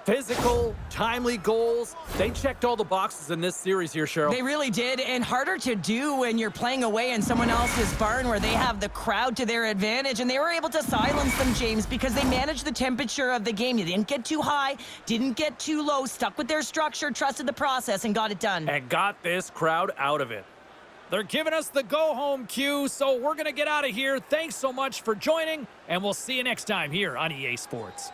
Physical, timely goals. They checked all the boxes in this series here, Cheryl. They really did, and harder to do when you're playing away in someone else's barn where they have the crowd to their advantage, and they were able to silence them, James, because they managed the temperature of the game. You didn't get too high, didn't get too low, stuck with their structure, trusted the process, and got it done. And got this crowd out of it. They're giving us the go-home cue, so we're going to get out of here. Thanks so much for joining, and we'll see you next time here on EA Sports.